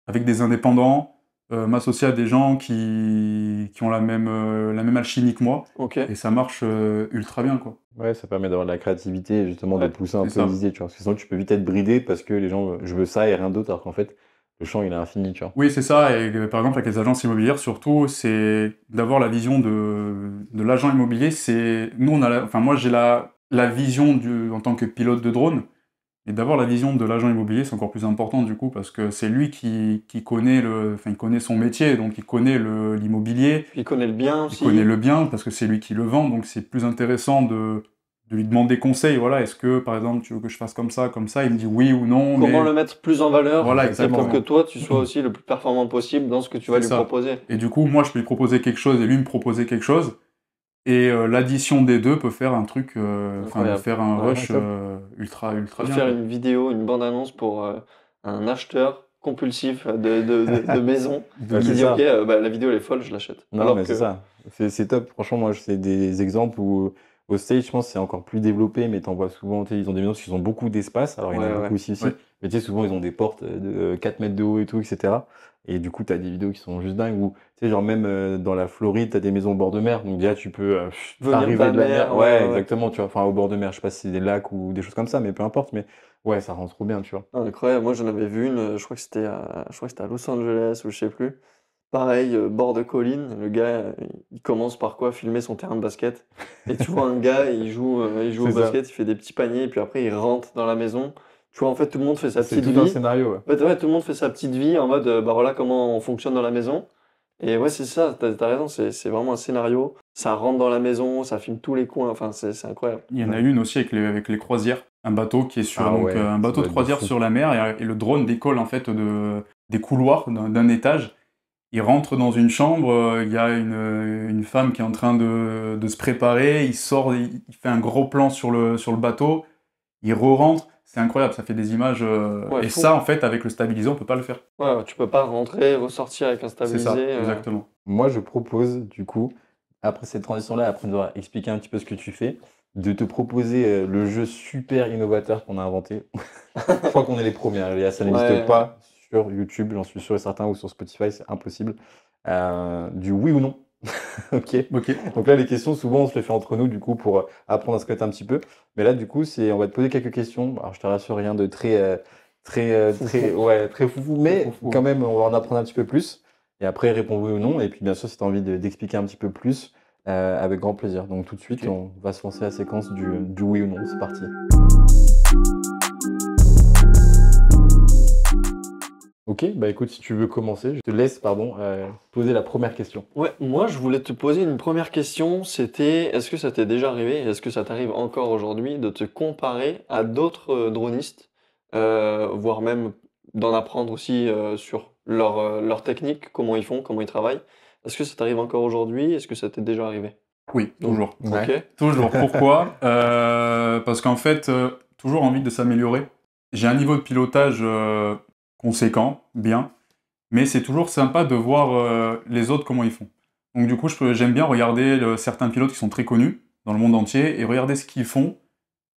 avec des indépendants, m'associer à des gens qui ont la même alchimie que moi, Ok, et ça marche ultra bien quoi. Ouais, ça permet d'avoir de la créativité et justement de ouais, pousser un C'est peu ça. les idées, tu vois. Parce que sinon, tu peux vite être bridé parce que les gens, je veux ça et rien d'autre, alors qu'en fait, le champ, il est infini, tu vois. Oui, c'est ça. Et par exemple, avec les agences immobilières, surtout, c'est d'avoir la vision de l'agent immobilier. Nous, enfin, moi, j'ai la vision en tant que pilote de drone. Et d'avoir la vision de l'agent immobilier, c'est encore plus important du coup, parce que c'est lui qui connaît enfin, il connaît son métier, donc il connaît l'immobilier, il connaît le bien il connaît aussi. le bien, parce que c'est lui qui le vend, donc c'est plus intéressant de lui demander conseil. Voilà, est-ce que par exemple tu veux que je fasse comme ça? Il me dit oui ou non, Comment mais le mettre plus en valeur voilà, et pour exactement. que toi, tu sois aussi le plus performant possible dans ce que tu vas C'est lui ça. proposer. Et du coup, moi je peux lui proposer quelque chose et lui me proposer quelque chose. Et l'addition des deux peut faire un truc, enfin, Incroyable. faire un Ouais, rush top. ultra Faut bien, faire quoi. une vidéo, une bande-annonce pour un acheteur compulsif de maison De- Ouais, qui c'est dit ok, ça. bah, la vidéo elle est folle, je l'achète. Non, Alors mais c'est que ça. C'est top. Franchement, moi, c'est des exemples où, au stage, je pense que c'est encore plus développé, mais t'en vois souvent, tu sais, ils ont des maisons qui ont beaucoup d'espace. Alors, il y en a ouais, beaucoup ouais. ici aussi. Ouais. Mais tu sais, souvent, ils ont des portes de 4 mètres de haut et tout, etc. Et du coup, tu as des vidéos qui sont juste dingues où, tu sais, genre, même dans la Floride, tu as des maisons au bord de mer. Donc, déjà, tu peux Venir de arriver la de la mer. mer, ouais, Ouais, ouais, ouais. exactement, tu vois. Enfin, au bord de mer, je sais pas si c'est des lacs ou des choses comme ça, mais peu importe. Mais ouais, ça rend trop bien, tu vois. Ah, incroyable. Moi j'en avais vu une, je crois que je crois que c'était à Los Angeles ou je sais plus. Pareil, bord de colline, le gars, il commence par quoi? Filmer son terrain de basket. Et tu vois un gars, il joue au C'est ça. basket, il fait des petits paniers, et puis après il rentre dans la maison. Tu vois, en fait, tout le monde fait sa C'est petite tout un vie. scénario, ouais. En fait, ouais, tout le monde fait sa petite vie en mode, bah voilà comment on fonctionne dans la maison. Et ouais, c'est ça, t'as raison, c'est vraiment un scénario. Ça rentre dans la maison, ça filme tous les coins, enfin, c'est incroyable. Il y en a Ouais. une aussi avec les croisières. Un bateau qui est sur Ah ouais, un ça bateau doit de être de croisière fou. sur la mer et le drone décolle en fait des couloirs d'un étage. Il rentre dans une chambre, il y a une femme qui est en train de se préparer, il sort, il fait un gros plan sur le bateau, il re-rentre, c'est incroyable, ça fait des images. Ouais, Et fou. ça, en fait, avec le stabilisé, on peut pas le faire. Ouais, tu peux pas rentrer, ressortir avec un C'est ça, stabilisé. exactement. Moi, je propose, du coup, après cette transition-là, après nous avoir expliqué un petit peu ce que tu fais, de te proposer le jeu super innovateur qu'on a inventé. Je crois qu'on est les premiers, hein, les gars, ça n'existe Ouais. pas sur YouTube, j'en suis sûr et certain, ou sur Spotify, c'est impossible. Du oui ou non. Ok. Ok. Donc là, les questions, souvent, on se les fait entre nous, du coup, pour apprendre à se connaître un petit peu. Mais là, du coup, on va te poser quelques questions. Alors, je te rassure, rien de très foufou, mais Foufou. quand même, on va en apprendre un petit peu plus. Et après, réponds oui ou non. Et puis, bien sûr, si tu as envie d'expliquer un petit peu plus, avec grand plaisir. Donc, tout de suite, Ok. on va se lancer la séquence du oui ou non. C'est parti. Ok, bah écoute, si tu veux commencer, je te laisse, pardon, poser la première question. Ouais, moi je voulais te poser une première question, c'était est-ce que ça t'est déjà arrivé et est-ce que ça t'arrive encore aujourd'hui de te comparer à d'autres dronistes, voire même d'en apprendre aussi sur leur technique, comment ils font, comment ils travaillent. Est-ce que ça t'arrive encore aujourd'hui? Est-ce que ça t'est déjà arrivé? Oui, toujours. Ouais. Ok. Toujours. Pourquoi? Parce qu'en fait, toujours envie de s'améliorer. J'ai un niveau de pilotage conséquent, bien, mais c'est toujours sympa de voir les autres comment ils font. Donc du coup, j'aime bien regarder certains pilotes qui sont très connus dans le monde entier et regarder ce qu'ils font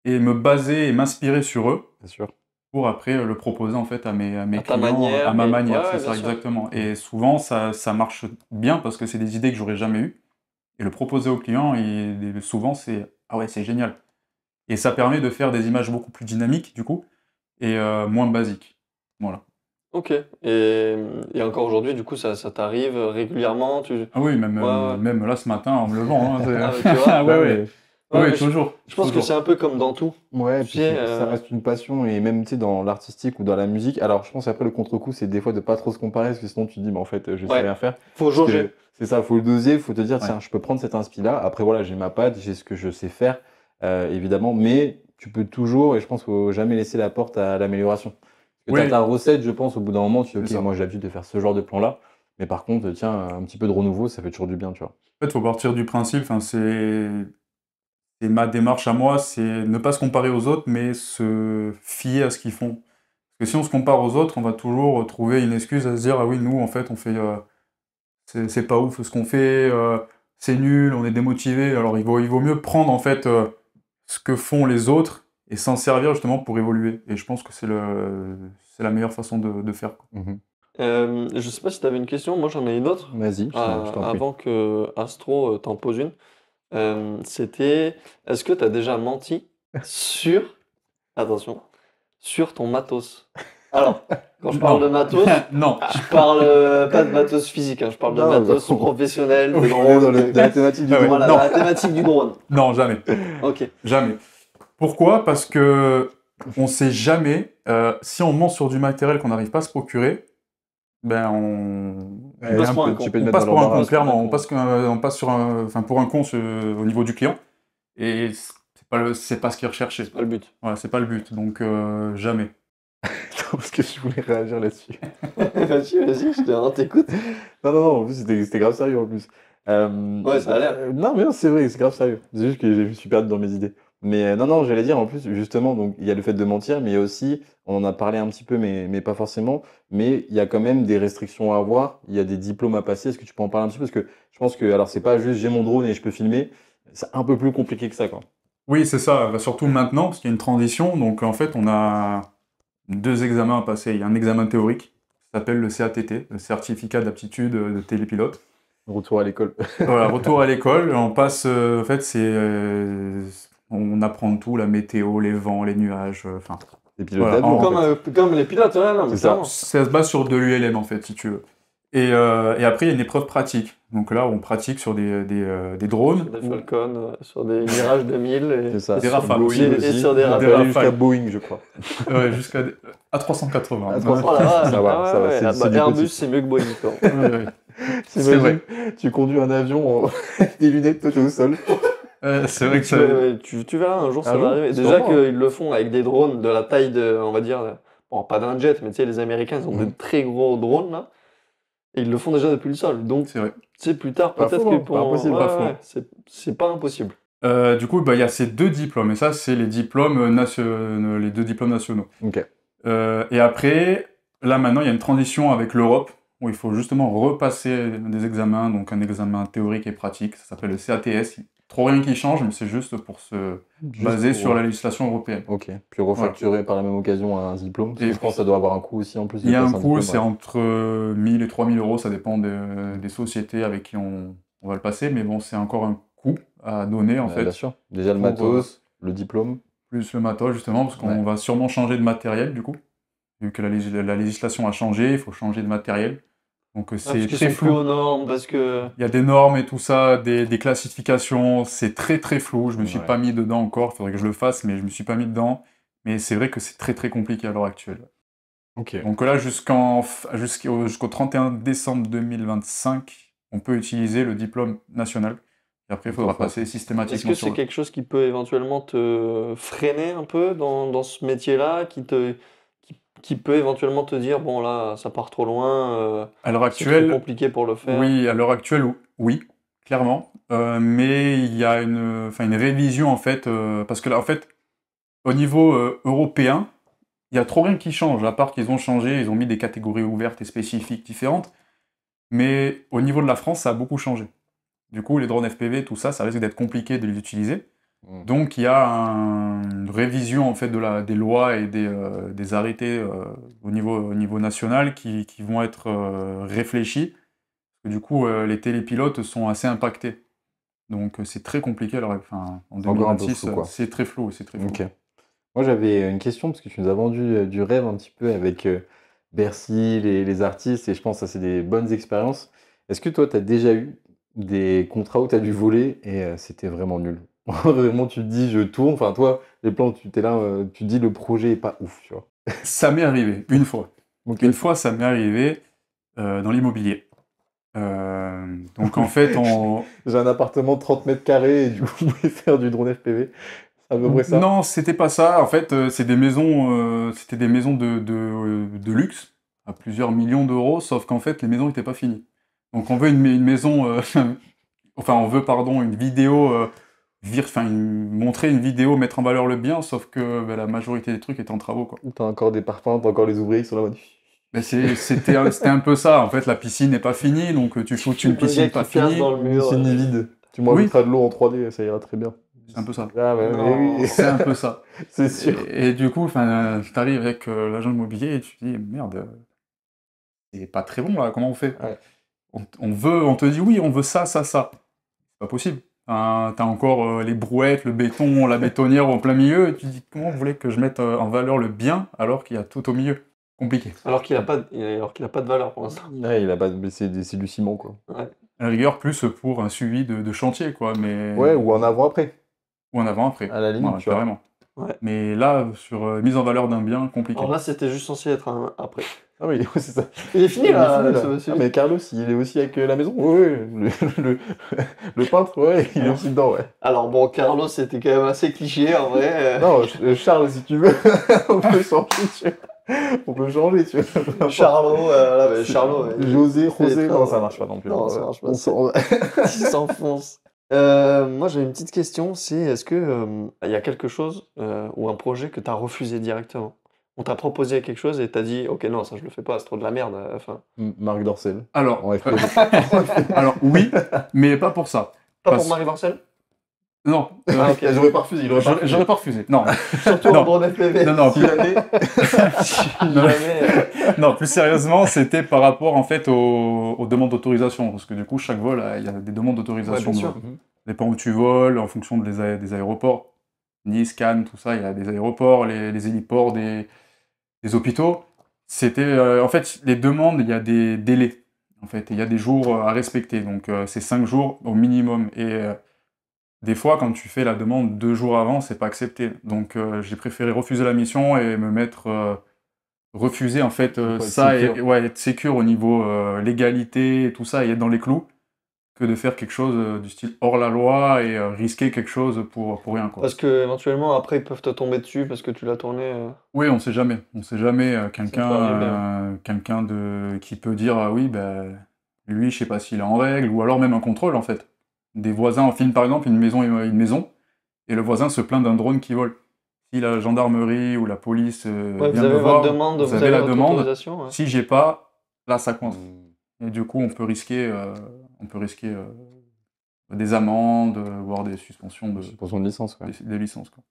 et me baser et m'inspirer sur eux C'est sûr. pour après le proposer en fait à mes À ta clients, manière à ma et- manière, ouais, c'est ouais, ça bien sûr. exactement. Et souvent, ça marche bien parce que c'est des idées que j'aurais jamais eues. Et le proposer aux clients, souvent, c'est « Ah ouais, c'est génial !» Et ça permet de faire des images beaucoup plus dynamiques, du coup, et moins basiques. Voilà. Ok. Et encore aujourd'hui, du coup, ça t'arrive régulièrement, Ah oui, Ouais, ouais. même là, ce matin, en me levant. Hein, Ah, bah, tu vois. Ah ouais, Non, ouais. mais- Ouais, Oui, mais toujours. je pense que toujours. c'est un peu comme dans tout. Ouais, Tu puis sais, ça reste une passion et même tu sais dans l'artistique ou dans la musique. Alors je pense après le contre-coup c'est des fois de pas trop se comparer parce que sinon tu te dis mais en fait je sais Ouais. rien faire. Faut Parce jauger. que c'est ça, faut le doser, faut te dire Ouais. tiens je peux prendre cet inspi là. Après voilà j'ai ma patte, j'ai ce que je sais faire évidemment, mais tu peux toujours et je pense qu'il faut jamais laisser la porte à l'amélioration. Parce que Oui. t'as ta recette je pense au bout d'un moment tu dis ok C'est ça. moi j'ai l'habitude de faire ce genre de plan là, mais par contre tiens un petit peu de renouveau ça fait toujours du bien tu vois. En fait, il faut partir du principe, c'est ma démarche à moi, c'est ne pas se comparer aux autres, mais se fier à ce qu'ils font. Parce que si on se compare aux autres, on va toujours trouver une excuse à se dire « Ah oui, nous, en fait, on fait... c'est pas ouf ce qu'on fait, c'est nul, on est démotivé. » Alors, il vaut mieux prendre, en fait, ce que font les autres et s'en servir, justement, pour évoluer. Et je pense que c'est la meilleure façon de faire, quoi. Mhm. Je sais pas si tu avais une question, moi j'en ai une autre. Vas-y, je t'en prie. Avant que Astro t'en pose une. C'était, est-ce que tu as déjà menti sur, attention, sur ton matos? Alors, quand je parle de matos, Non. je parle pas de matos physique, hein, je parle de Non, matos non. professionnel, de On est drone, dans la thématique du Ah ouais. drone. voilà, Non. dans la thématique du drone. Non, jamais. Ok. Jamais. Pourquoi? Parce que on sait jamais, si on ment sur du matériel qu'on n'arrive pas à se procurer, ben Tu passes pour un con. Tu peux te on mettre passe dans pour un l'embarras. con, clairement. con. On passe pour un con au niveau du client. Et c'est pas ce qu'il recherchait. C'est pas le but. Voilà, c'est pas le but. Donc, jamais. Parce que je voulais réagir là-dessus. Vas-y, je t'écoute. Non, en plus, c'était grave sérieux en plus. Ouais, ça a l'air. Non, mais non, c'est vrai, c'est grave sérieux. C'est juste que je me suis perdu dans mes idées. Mais non, j'allais dire en plus, justement, donc il y a le fait de mentir, mais il y a aussi, on en a parlé un petit peu, mais pas forcément, mais il y a quand même des restrictions à avoir, il y a des diplômes à passer. Est-ce que tu peux en parler un petit peu? Parce que je pense que, alors, c'est pas juste j'ai mon drone et je peux filmer, c'est un peu plus compliqué que ça, quoi. Oui, c'est ça. Bah, surtout maintenant, parce qu'il y a une transition. Donc, en fait, on a 2 examens à passer. Il y a un examen théorique, qui s'appelle le CATT, le certificat d'aptitude de télépilote. Retour à l'école. Voilà, retour à l'école, on passe, en fait, on apprend tout, la météo, les vents, les nuages, enfin, Et puis le Voilà, tableau, en fait. Comme les pilotes, ouais, non, mais C'est ça. clairement. ça se base sur de l'ULM, en fait, si tu veux. Et après, il y a une épreuve pratique. Donc là, on pratique sur des drones. Sur des Falcon, sur des Mirage 2000 et, C'est ça. Des Sur Rafales Boeing aussi. et aussi. sur des On peut Rafales. aller jusqu'à Boeing, je crois. Ouais, jusqu'à A380. À 300. Oh la vache. Ça va, ça va, c'est- Ah c'est du Airbus, petit. c'est mieux que Boeing, quoi. Ouais, ouais. C'est T'imagines, vrai. tu conduis un avion avec des lunettes, toi, t'es au sol. C'est vrai que ça... Tu verras, un jour, Un ça va jour, arriver. sûrement, Déjà hein. qu'ils le font avec des drones de la taille de, on va dire, bon, pas d'un jet, mais tu sais, les Américains, ils ont de très gros drones, là. Et ils le font déjà depuis le sol. Donc, C'est vrai. tu sais, plus tard, Pas peut-être faux, que hein, pour... pas impossible, Ouais, pas faux. ouais, c'est pas impossible. Du coup, bah, il y a ces 2 diplômes. Et ça, c'est les diplômes les 2 diplômes nationaux. Ok. Et après, là maintenant, il y a une transition avec l'Europe, où il faut justement repasser des examens, donc un examen théorique et pratique. Ça s'appelle le CATS. Trop rien qui change, mais c'est juste pour se baser pour- sur la législation européenne. Ok. Puis refacturer par la même occasion un diplôme. Parce que Et je pense que ça doit avoir un coût aussi en plus. Il y a de un passer coût, diplôme, c'est ouais. entre 1000 et 3000 euros, ça dépend des sociétés avec qui on va le passer, mais bon, c'est encore un coût à donner en Ouais, fait, bien sûr. Déjà le pour, matos, le diplôme. plus le matos justement, parce qu'on Ouais. va sûrement changer de matériel du coup. Vu que la législation a changé, il faut changer de matériel. Donc Parce c'est qu'ils très sont plus flou. aux normes, parce que... Il y a des normes et tout ça, des classifications, c'est très très flou. Je me suis Ouais. pas mis dedans encore, il faudrait que je le fasse, mais je me suis pas mis dedans. Mais c'est vrai que c'est très très compliqué à l'heure actuelle. Ok. Donc là, jusqu'au 31 décembre 2025, on peut utiliser le diplôme national. Et après, il faudra passer Est-ce systématiquement que sur c'est le... quelque chose qui peut éventuellement te freiner un peu dans ce métier-là, qui peut éventuellement te dire, bon là, ça part trop loin, À l'heure c'est trop actuelle, compliqué pour le faire? oui, à l'heure actuelle, oui, clairement. Mais il y a une révision, en fait, parce que là, en fait, au niveau européen, il y a trop rien qui change, à part qu'ils ont changé, ils ont mis des catégories ouvertes et spécifiques différentes. Mais au niveau de la France, ça a beaucoup changé. Du coup, les drones FPV, tout ça, ça risque d'être compliqué de les utiliser. Mm. Donc, il y a une révision en fait des lois et des arrêtés au niveau national qui vont être réfléchis. Du coup, les télépilotes sont assez impactés. Donc, c'est très compliqué. Alors, enfin, en C'est encore un peu 2026, flou, quoi. c'est très flou, c'est très flou. Ok. Moi, j'avais une question parce que tu nous as vendu du rêve un petit peu avec Bercy, les artistes, et je pense que ça, c'est des bonnes expériences. Est-ce que toi, tu as déjà eu des contrats où tu as dû voler et c'était vraiment nul? Vraiment, tu te dis, je tourne. Enfin, toi, les plans, tu t'es là, tu te dis, le projet est pas ouf, tu vois. Ça m'est arrivé, une fois. Ok. Une fois, ça m'est arrivé dans l'immobilier. Donc, en fait, J'ai un appartement de 30 mètres carrés et du coup, je voulais faire du drone FPV. C'est à peu près ça. Non, c'était pas ça. En fait, c'était des maisons de luxe à plusieurs millions d'euros, sauf qu'en fait, les maisons n'étaient pas finies. Donc, on veut une maison, enfin, on veut, pardon, une vidéo, montrer une vidéo, mettre en valeur le bien, sauf que bah, la majorité des trucs étaient en travaux, quoi. T'as encore des parfums, t'as encore les ouvriers qui sont là. Mais c'était un peu ça. En fait, la piscine n'est pas finie, donc tu shootes une Le gars piscine qui pas casse finie. dans le Une mur. piscine vide. Tu me Oui. rajouteras de l'eau en 3D, ça ira très bien. C'est un peu ça. Ah ouais, Non. mais oui, C'est un peu ça. c'est sûr. Et du coup, tu arrives avec l'agent immobilier et tu te dis, merde, c'est pas très bon là, comment on fait? Ouais. On te dit oui, on veut ça, ça, ça. C'est pas possible. T'as encore les brouettes, le béton, la bétonnière au plein milieu, et tu te dis, comment vous voulez que je mette en valeur le bien alors qu'il y a tout au milieu? Compliqué. Alors qu'il a pas de valeur pour l'instant. Ouais, il a pas, mais c'est du ciment, quoi. Ouais. À la rigueur, plus pour un suivi de chantier, quoi, mais... Ouais, ou en avant-après. Ou en avant-après. À la limite, Ouais, tu vois. carrément. Ouais. Mais là, sur mise en valeur d'un bien, compliqué. Alors là, c'était juste censé être un après. Ah oui, c'est ça. Il est fini Il est là, fini, là. ce monsieur. Ah, mais Carlos, il est aussi avec la maison. Ouais, le peintre, ouais, il est aussi dedans, ouais. Alors bon, Carlos, c'était quand même assez cliché en vrai. Non, Charles, si tu veux, on peut changer, tu vois. On peut changer, tu vois. Charlot, là, mais Charlot. ouais. José, C'est José, très- non, ça marche pas non plus. Non, ça marche pas. On s'en- Il s'enfonce. Moi, j'ai une petite question, c'est est-ce que il y a quelque chose ou un projet que tu as refusé directement? On t'a proposé quelque chose et t'as dit, ok, non, ça je le fais pas, c'est trop de la merde. Enfin, Marc Dorcel. Alors, En FPV. alors oui, mais pas pour ça. pas Parce- pour Marie Marcel? Non, Ah, ok. J'aurais pas refusé, il aurait pas refusé. j'aurais pas refusé. Non, Surtout Non. en drone FPV. non, non, Si jamais, Jamais. non, plus sérieusement, c'était par rapport en fait aux demandes d'autorisation, parce que du coup, chaque vol, il y a des demandes d'autorisation. Ouais, bien sûr. Ça dépend où tu voles, en fonction des aéroports. Nice, Cannes, tout ça, il y a des aéroports, les héliports, des hôpitaux. C'était, en fait, les demandes, il y a des délais. en fait. Et il y a des jours à respecter. Donc, c'est 5 jours au minimum. Et des fois, quand tu fais la demande 2 jours avant, c'est pas accepté. Donc, j'ai préféré refuser la mission et me mettre... refuser, en fait, Faut être ça et sécure. ouais, être sécure au niveau légalité et tout ça, et être dans les clous, que de faire quelque chose du style hors la loi et risquer quelque chose pour rien, quoi. Parce que éventuellement après ils peuvent te tomber dessus parce que tu l'as tourné. Oui, on sait jamais. On sait jamais Ça peut arriver, hein. quelqu'un qui peut dire ah oui, ben lui, je sais pas s'il est en règle, ou alors même un contrôle en fait. Des voisins, on filme par exemple une maison, et le voisin se plaint d'un drone qui vole. Si la gendarmerie ou la police Ouais, vous vient me avez votre voir, demande, vous vous avez avez la votre demande. autorisation, ouais. Si j'ai pas, là ça coince. Mm. Et du coup, on peut risquer des amendes, voire des suspensions Pour son licence, quoi. des licences, quoi.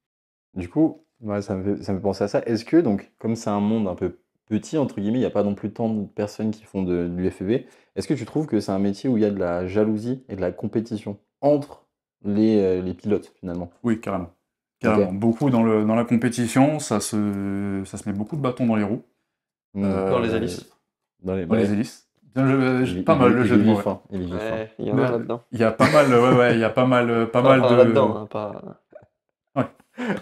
Du coup, ouais, ça me fait penser à ça. Est-ce que, donc, comme c'est un monde un peu petit, entre guillemets, il n'y a pas non plus tant de personnes qui font de l'UFEV, est-ce que tu trouves que c'est un métier où il y a de la jalousie et de la compétition entre les pilotes, finalement? Oui, carrément. Ok. Carrément. Beaucoup dans la compétition, ça se met beaucoup de bâtons dans les roues. Hmm. Dans les Euh, hélices. Dans les, Dans les ouais. hélices. Bien, pas mal le Il jeu est de mots, vif, ouais. hein. Il est vif, hein. Ouais, il y en a là-dedans. Il y a pas mal, ouais, ouais, il y a pas mal, Enfin, de... là-dedans, hein, pas. Ouais,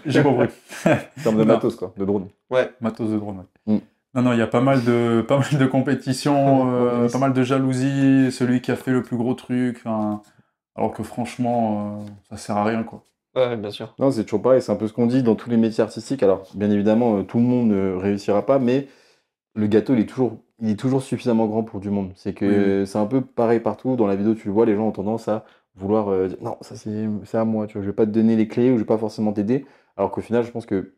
j'ai compris. En termes de Non, matos, quoi, de drone. Ouais. matos de drone, ouais. Hmm. Non, il y a pas mal de compétition, Dans les hélices. pas mal de jalousie, celui qui a fait le plus gros truc, enfin, alors que franchement, ça sert à rien, quoi. Ouais, bien sûr. Non, c'est toujours pareil, c'est un peu ce qu'on dit dans tous les métiers artistiques. Alors, bien évidemment, tout le monde ne réussira pas, mais le gâteau, il est toujours suffisamment grand pour du monde. C'est Oui, oui. que c'est un peu pareil partout. Dans la vidéo, tu le vois, les gens ont tendance à vouloir dire, non, ça c'est à moi, tu vois, je vais pas te donner les clés ou je vais pas forcément t'aider. Alors qu'au final, je pense que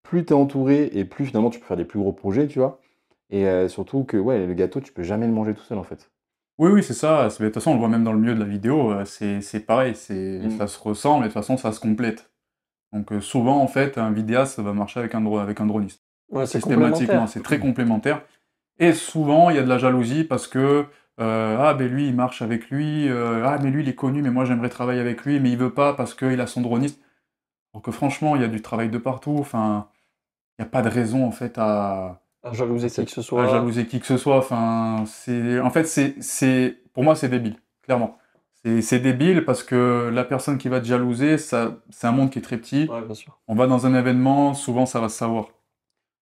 plus tu es entouré et plus finalement tu peux faire des plus gros projets, tu vois. Et surtout que ouais, le gâteau, tu peux jamais le manger tout seul en fait. Oui, oui, c'est ça. De toute façon, on le voit même dans le milieu de la vidéo, c'est pareil, Mm. ça se ressemble et de toute façon, ça se complète. Donc souvent, en fait, un vidéaste va marcher avec un droniste. Ouais, c'est Systématiquement, complémentaire. c'est très complémentaire. Et souvent, il y a de la jalousie parce que ah, ben lui, il marche avec lui, ah, mais lui, il est connu, mais moi, j'aimerais travailler avec lui, mais il veut pas parce qu'il a son droniste. Donc franchement, il y a du travail de partout. Enfin, il n'y a pas de raison, en fait, À jalouser qui que ce à soit. jalouser qui que ce soit. Enfin, en fait, pour moi, c'est débile, clairement. C'est débile parce que la personne qui va te jalouser, c'est un monde qui est très petit. Ouais, bien sûr. On va dans un événement, souvent, ça va se savoir.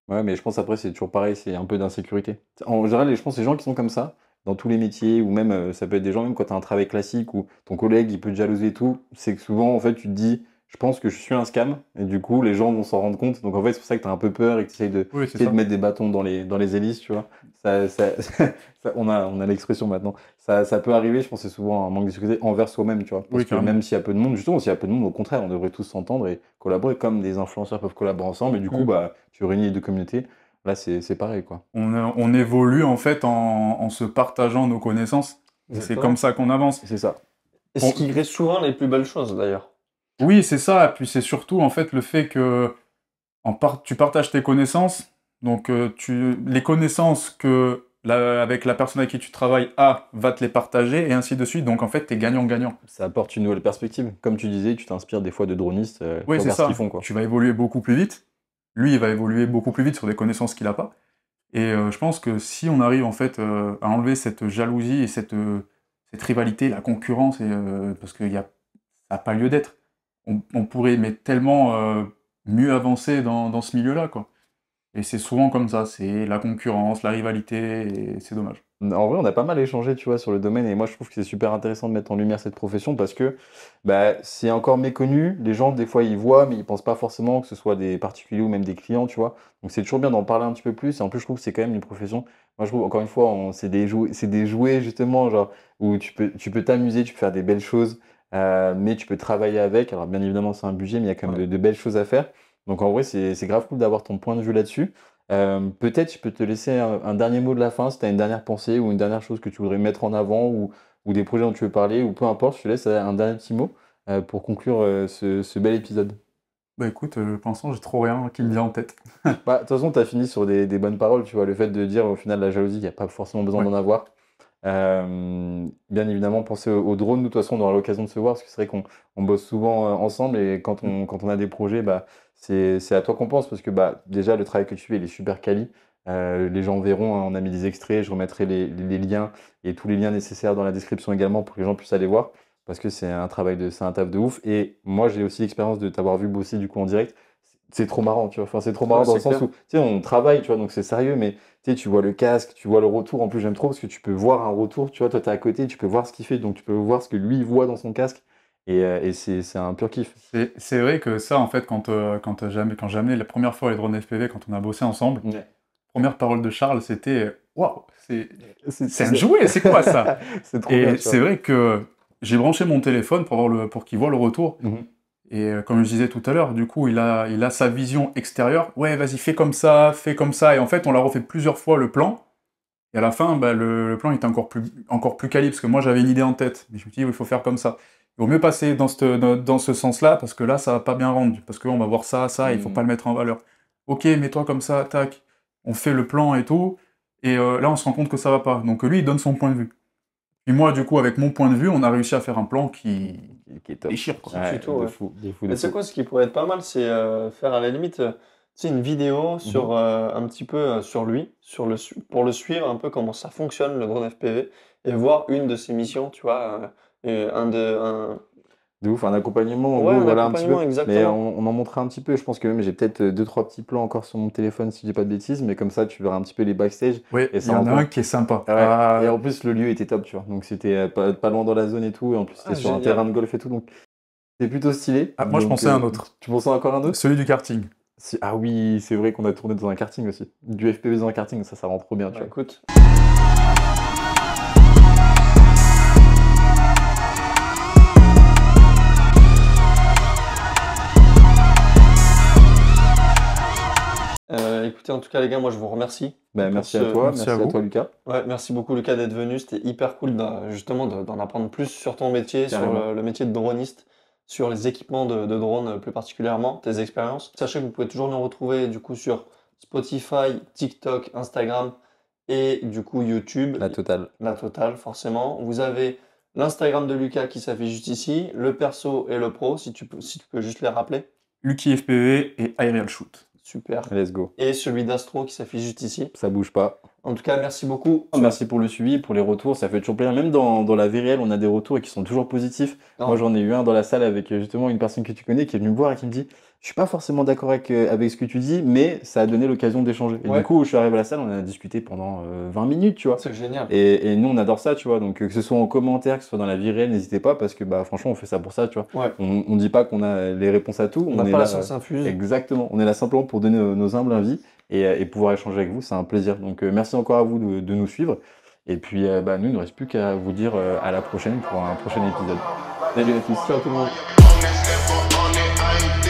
Ouais, mais je pense après, c'est toujours pareil, c'est un peu d'insécurité. En général, je pense que les gens qui sont comme ça, dans tous les métiers, ou même ça peut être des gens, même quand tu as un travail classique, où ton collègue il peut te jalouser et tout, c'est que souvent, en fait, tu te dis, je pense que je suis un scam, et du coup, les gens vont s'en rendre compte. Donc en fait, c'est pour ça que tu as un peu peur et que tu essayes Oui, c'est de ça. mettre des bâtons dans les hélices, tu vois. On a l'expression maintenant. Ça peut arriver, je pense que c'est souvent un manque de sécurité envers soi-même, tu vois. Parce Oui, que carrément. même s'il y a peu de monde, justement, s'il y a peu de monde, au contraire, on devrait tous s'entendre et collaborer comme des influenceurs peuvent collaborer ensemble, et du coup, Mm. bah, tu réunis les deux communautés. Là, c'est pareil, quoi. On évolue en fait en se partageant nos connaissances. Et c'est Exactement. comme ça qu'on avance. C'est ça. Et Bon, ce qui crée souvent les plus belles choses d'ailleurs. oui, c'est ça. Et puis c'est surtout en fait le fait que tu partages tes connaissances. Donc les connaissances que avec la personne avec qui tu travailles va te les partager et ainsi de suite. Donc en fait, tu es gagnant-gagnant. Ça apporte une nouvelle perspective. Comme tu disais, tu t'inspires des fois de dronistes, tu Oui, c'est regardes ce ça. qu'ils font, quoi. Tu vas évoluer beaucoup plus vite. Lui, il va évoluer beaucoup plus vite sur des connaissances qu'il n'a pas. Et je pense que si on arrive en fait à enlever cette jalousie et cette rivalité, la concurrence, parce que ça n'a pas lieu d'être, on pourrait mais tellement mieux avancer dans ce milieu-là, quoi. Et c'est souvent comme ça, c'est la concurrence, la rivalité, et c'est dommage. En vrai, on a pas mal échangé, tu vois, sur le domaine, et moi, je trouve que c'est super intéressant de mettre en lumière cette profession parce que bah, c'est encore méconnu. Les gens, des fois, ils voient, mais ils pensent pas forcément que ce soit des particuliers ou même des clients, tu vois. Donc, c'est toujours bien d'en parler un petit peu plus. Et en plus, je trouve que c'est quand même une profession. Moi, je trouve, encore une fois, c'est des jouets, justement, genre, où tu peux t'amuser, tu peux faire des belles choses, mais tu peux travailler avec. Alors, bien évidemment, c'est un budget, mais il y a quand même Ouais. de belles choses à faire. Donc, en vrai, c'est grave cool d'avoir ton point de vue là-dessus. Peut-être je peux te laisser un dernier mot de la fin, si tu as une dernière pensée ou une dernière chose que tu voudrais mettre en avant ou des projets dont tu veux parler, ou peu importe, je te laisse un dernier petit mot pour conclure ce bel épisode. Bah écoute, pour l'instant, j'ai trop rien qui me vient en tête. Bah, de toute façon, tu as fini sur des bonnes paroles, tu vois, le fait de dire au final la jalousie, il n'y a pas forcément besoin Ouais. d'en avoir. Bien évidemment, pensez au drone, nous, de toute façon, on aura l'occasion de se voir, parce que c'est vrai qu'on bosse souvent ensemble, et quand on a des projets, bah, c'est à toi qu'on pense, parce que bah, déjà, le travail que tu fais, il est super quali. Les gens verront, hein, on a mis des extraits, je remettrai les liens et tous les liens nécessaires dans la description également pour que les gens puissent aller voir. Parce que c'est un taf de ouf. Et moi, j'ai aussi l'expérience de t'avoir vu bosser du coup en direct. C'est trop marrant, tu vois. Enfin, c'est trop marrant Ouais, dans le c'est sens clair. où, tu sais, on travaille, tu vois, donc c'est sérieux, mais tu sais, tu vois le casque, tu vois le retour. En plus, j'aime trop parce que tu peux voir un retour, tu vois, toi, t'es à côté, tu peux voir ce qu'il fait, donc tu peux voir ce que lui voit dans son casque. Et c'est un pur kiff. C'est vrai que ça, en fait, quand j'ai amené la première fois les drones FPV, quand on a bossé ensemble, Ouais. première parole de Charles, c'était waouh, c'est un c'est- jouet, c'est quoi ça? C'est trop bien, Et tu c'est vois. vrai que j'ai branché mon téléphone pour qu'il voit le retour. Mhm. Et comme je disais tout à l'heure, du coup, il a sa vision extérieure. Ouais, vas-y, fais comme ça, fais comme ça. Et en fait, on l'a refait plusieurs fois le plan. Et à la fin, bah, le plan était encore plus quali, parce que moi, j'avais une idée en tête. Mais je me suis dit, il faut faire comme ça. Il vaut mieux passer dans ce sens-là, parce que là, ça va pas bien rendre. Parce qu'on va voir ça, ça, et il faut pas le mettre en valeur. Ok, mets-toi comme ça, tac. On fait le plan et tout. Et là, on se rend compte que ça va pas. Donc lui, il donne son point de vue. Et moi, du coup, avec mon point de vue, on a réussi à faire un plan qui Qui est top. déchire, quoi. Ouais, Tuto, de ouais. fou, de fou, de Mais c'est fou. quoi ce qui pourrait être pas mal, c'est faire à la limite tu sais, une vidéo sur un petit peu sur lui, pour le suivre un peu comment ça fonctionne le drone FPV et voir une de ses missions, tu vois, De ouf, un accompagnement en ouais, gros, un voilà un petit peu. accompagnement Mais exactement. on en montrera un petit peu. Je pense que même j'ai peut-être deux, trois petits plans encore sur mon téléphone si j'ai pas de bêtises. Mais comme ça, tu verras un petit peu les backstage. Oui, Et il ça y en a rend un compte. qui est sympa. Ouais. Ah, Et en plus, le lieu était top, tu vois. Donc c'était pas loin dans la zone et tout. Et en plus, c'était Ah, sur un génial. terrain de golf et tout. Donc c'était plutôt stylé. moi, je Donc, pensais à un autre. tu pensais encore à un autre? Celui du karting. Ah oui, c'est vrai qu'on a tourné dans un karting aussi. Du FPV dans un karting, ça rend trop bien, tu Bah, vois. écoute. Écoutez, en tout cas, les gars, moi je vous remercie Bah, pour merci à ce. toi, Merci merci à à vous. toi, Lucas. Ouais, merci beaucoup, Lucas, d'être venu. C'était hyper cool justement d'en apprendre plus sur ton métier, sur Carrément. le métier de droniste, sur les équipements de drones plus particulièrement, tes expériences. Sachez que vous pouvez toujours nous retrouver du coup sur Spotify, TikTok, Instagram et du coup YouTube. La totale. La totale, forcément. Vous avez l'Instagram de Lucas qui s'affiche juste ici, le perso et le pro, si tu peux juste les rappeler. Lucky FPV et Aerial Shoot. Super. Let's go. Et celui d'Astro qui s'affiche juste ici. Ça bouge pas. En tout cas, merci beaucoup. Merci pour le suivi, pour les retours, ça fait toujours plaisir. Même dans la vie réelle, on a des retours et qui sont toujours positifs. Non. Moi, j'en ai eu un dans la salle avec justement une personne que tu connais qui est venue me voir et qui me dit je suis pas forcément d'accord avec ce que tu dis, mais ça a donné l'occasion d'échanger. Et Ouais. du coup, je suis arrivé à la salle, on a discuté pendant 20 minutes, tu vois. C'est génial. Et nous, on adore ça, tu vois. Donc, que ce soit en commentaire, que ce soit dans la vie réelle, n'hésitez pas parce que bah, franchement, on fait ça pour ça, tu vois. Ouais. On dit pas qu'on a les réponses à tout. On n'a est pas là, la science infuse. Exactement. On est là simplement pour donner nos humbles avis et pouvoir échanger avec vous. C'est un plaisir. Donc, merci encore à vous de nous suivre. Et puis, bah, nous, il ne nous reste plus qu'à vous dire à la prochaine pour un prochain épisode. Salut à tous. Ciao tout le monde. On est